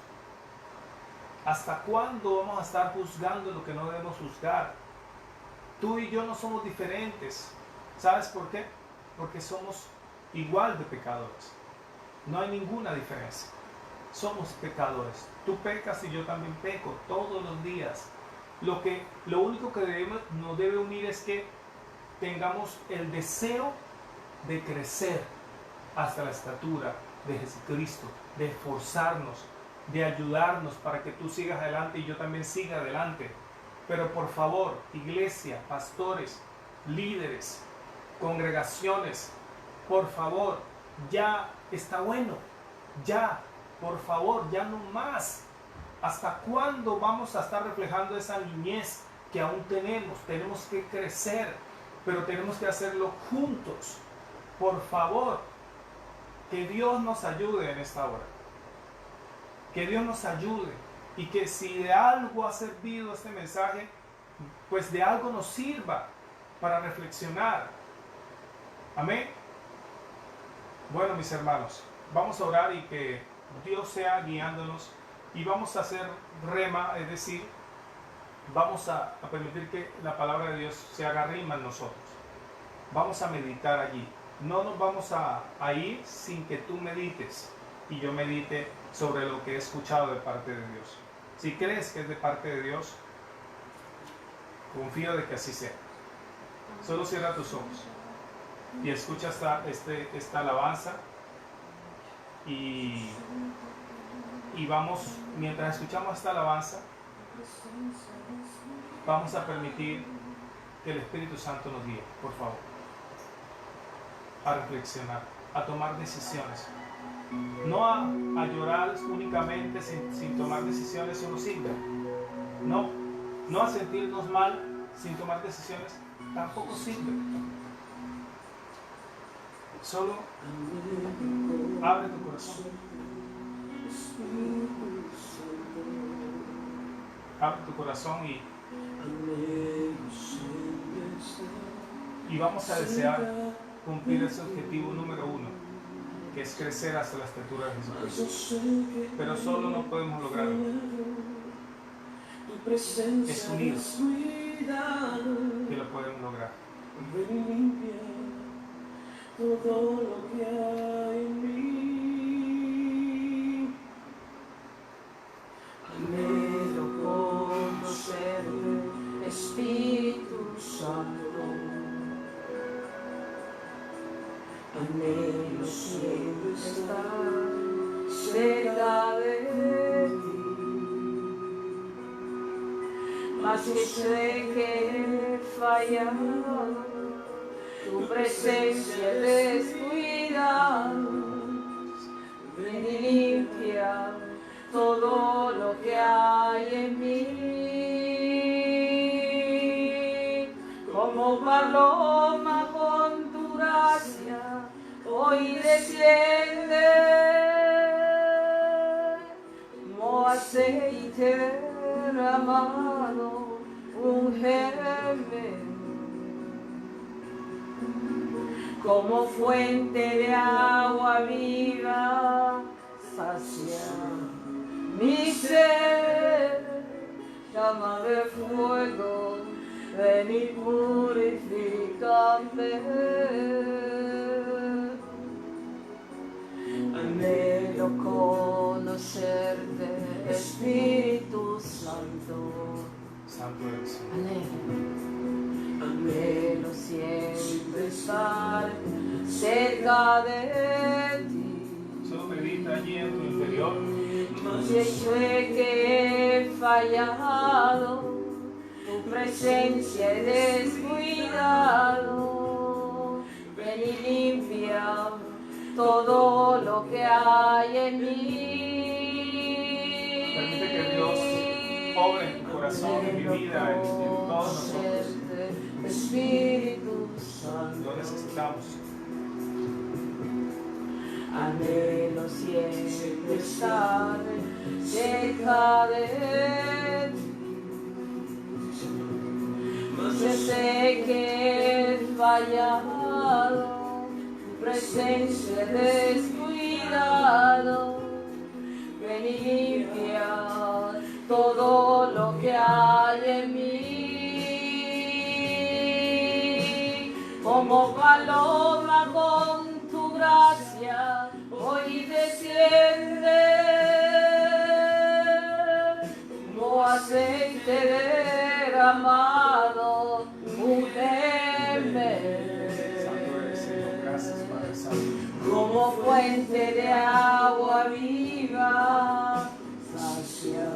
¿Hasta cuándo vamos a estar juzgando lo que no debemos juzgar? Tú y yo no somos diferentes. ¿Sabes por qué? Porque somos igual de pecadores. No hay ninguna diferencia. Somos pecadores. Tú pecas y yo también peco todos los días. Lo único que nos debe unir es que tengamos el deseo de crecer hasta la estatura de Jesucristo, de esforzarnos, de ayudarnos para que tú sigas adelante y yo también siga adelante. Pero por favor, iglesia, pastores, líderes, congregaciones, por favor, ya está bueno, ya, por favor, ya no más. ¿Hasta cuándo vamos a estar reflejando esa niñez que aún tenemos? Tenemos que crecer, pero tenemos que hacerlo juntos. Por favor, que Dios nos ayude en esta hora. Que Dios nos ayude y que si de algo ha servido este mensaje, pues de algo nos sirva para reflexionar. Amén. Bueno, mis hermanos, vamos a orar y que Dios sea guiándonos y vamos a hacer rema, es decir, vamos a permitir que la palabra de Dios se haga rima en nosotros. Vamos a meditar allí. No nos vamos a ir sin que tú medites y yo medite sobre lo que he escuchado de parte de Dios. Si crees que es de parte de Dios, confío de que así sea. Solo cierra tus ojos y escucha esta alabanza y vamos, mientras escuchamos esta alabanza, vamos a permitir que el Espíritu Santo nos guíe, por favor, a reflexionar, a tomar decisiones. No a llorar únicamente sin tomar decisiones uno simple. No a sentirnos mal sin tomar decisiones tampoco simple. Solo abre tu corazón. Abre tu corazón y vamos a desear cumplir ese objetivo número 1, que es crecer hasta la estatura de Jesucristo. Pero solo no podemos lograrlo. Es unidos que lo podemos lograr. Todo lo que hay en mí, anhelo conocerte, Espíritu Santo, anhelo siempre estar cerca de ti, mas que sé que he fallado. Tu presencia descuida, ven y limpia todo lo que hay en mí. Como paloma con tu gracia, hoy desciende, como aceite derramado, ungeme. Como fuente de agua viva, sacia mi ser, llama de fuego, ven y purifícame. Anhelo conocerte, Espíritu Santo. Santo eres. Anhelo siempre estar cerca de ti. Solo medita allí en tu interior. Si yo que he fallado, tu presencia he descuidado, ven y limpia todo lo que hay en mí. Permite que Dios obre en tu corazón, en mi vida, en todos nosotros. Espíritu Santo, Lo necesitamos. anhelo siempre estar cerca de ti. Yo sé que he fallado, tu presencia he descuidado, ven y limpia todo lo que hay en mí. Como paloma con tu gracia, hoy desciende, como aceite derramado, ungeme. Santo eres, Señor. Gracias, Padre Santo. Como fuente de agua viva, sacia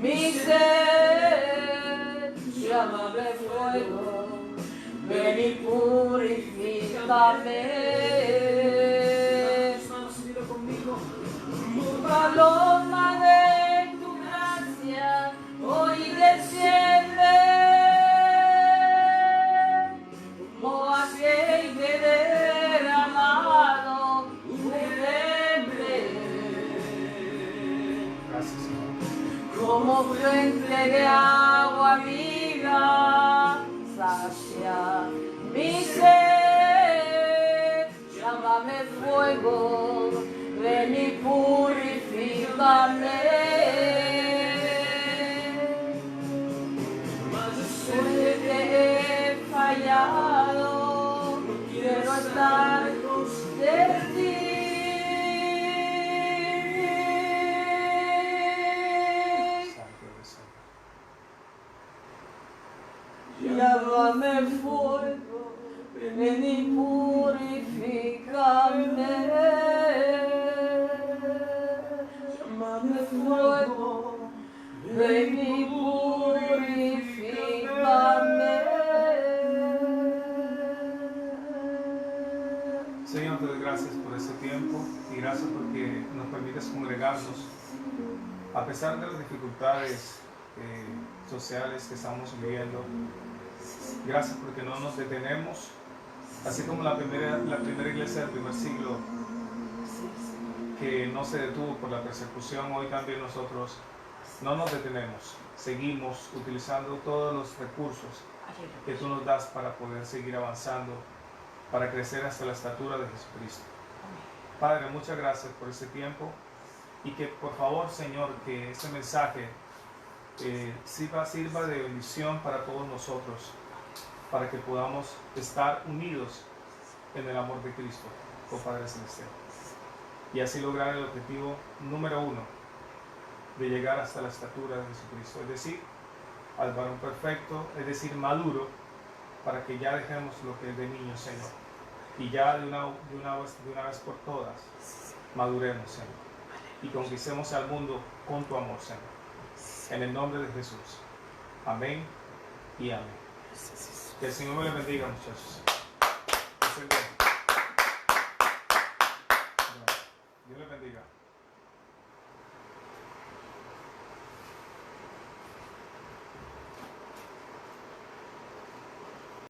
mi ser, llámame fuego, ven y purifícame. Paloma de tu gracia, hoy desciende, como aceite derramado, Gracias, Señor. como fuente de agua viva, sacia mi ser, llámame fuego, ven y purifícame. tiempo y gracias porque nos permites congregarnos a pesar de las dificultades sociales que estamos viviendo. Gracias porque no nos detenemos, así como la primera iglesia del primer siglo que no se detuvo por la persecución. Hoy también nosotros no nos detenemos, seguimos utilizando todos los recursos que tú nos das para poder seguir avanzando, para crecer hasta la estatura de Jesucristo. Padre, muchas gracias por este tiempo y que por favor, Señor, que este mensaje sirva de bendición para todos nosotros, para que podamos estar unidos en el amor de Cristo, oh Padre Celestial, y así lograr el objetivo número 1 de llegar hasta la estatura de Jesucristo, es decir, al varón perfecto, es decir, maduro, para que ya dejemos lo que es de niños, Señor, y ya de una vez por todas maduremos, Señor, y conquistemos al mundo con tu amor, Señor, en el nombre de Jesús. Amén y amén. Que el Señor me le bendiga, muchachos.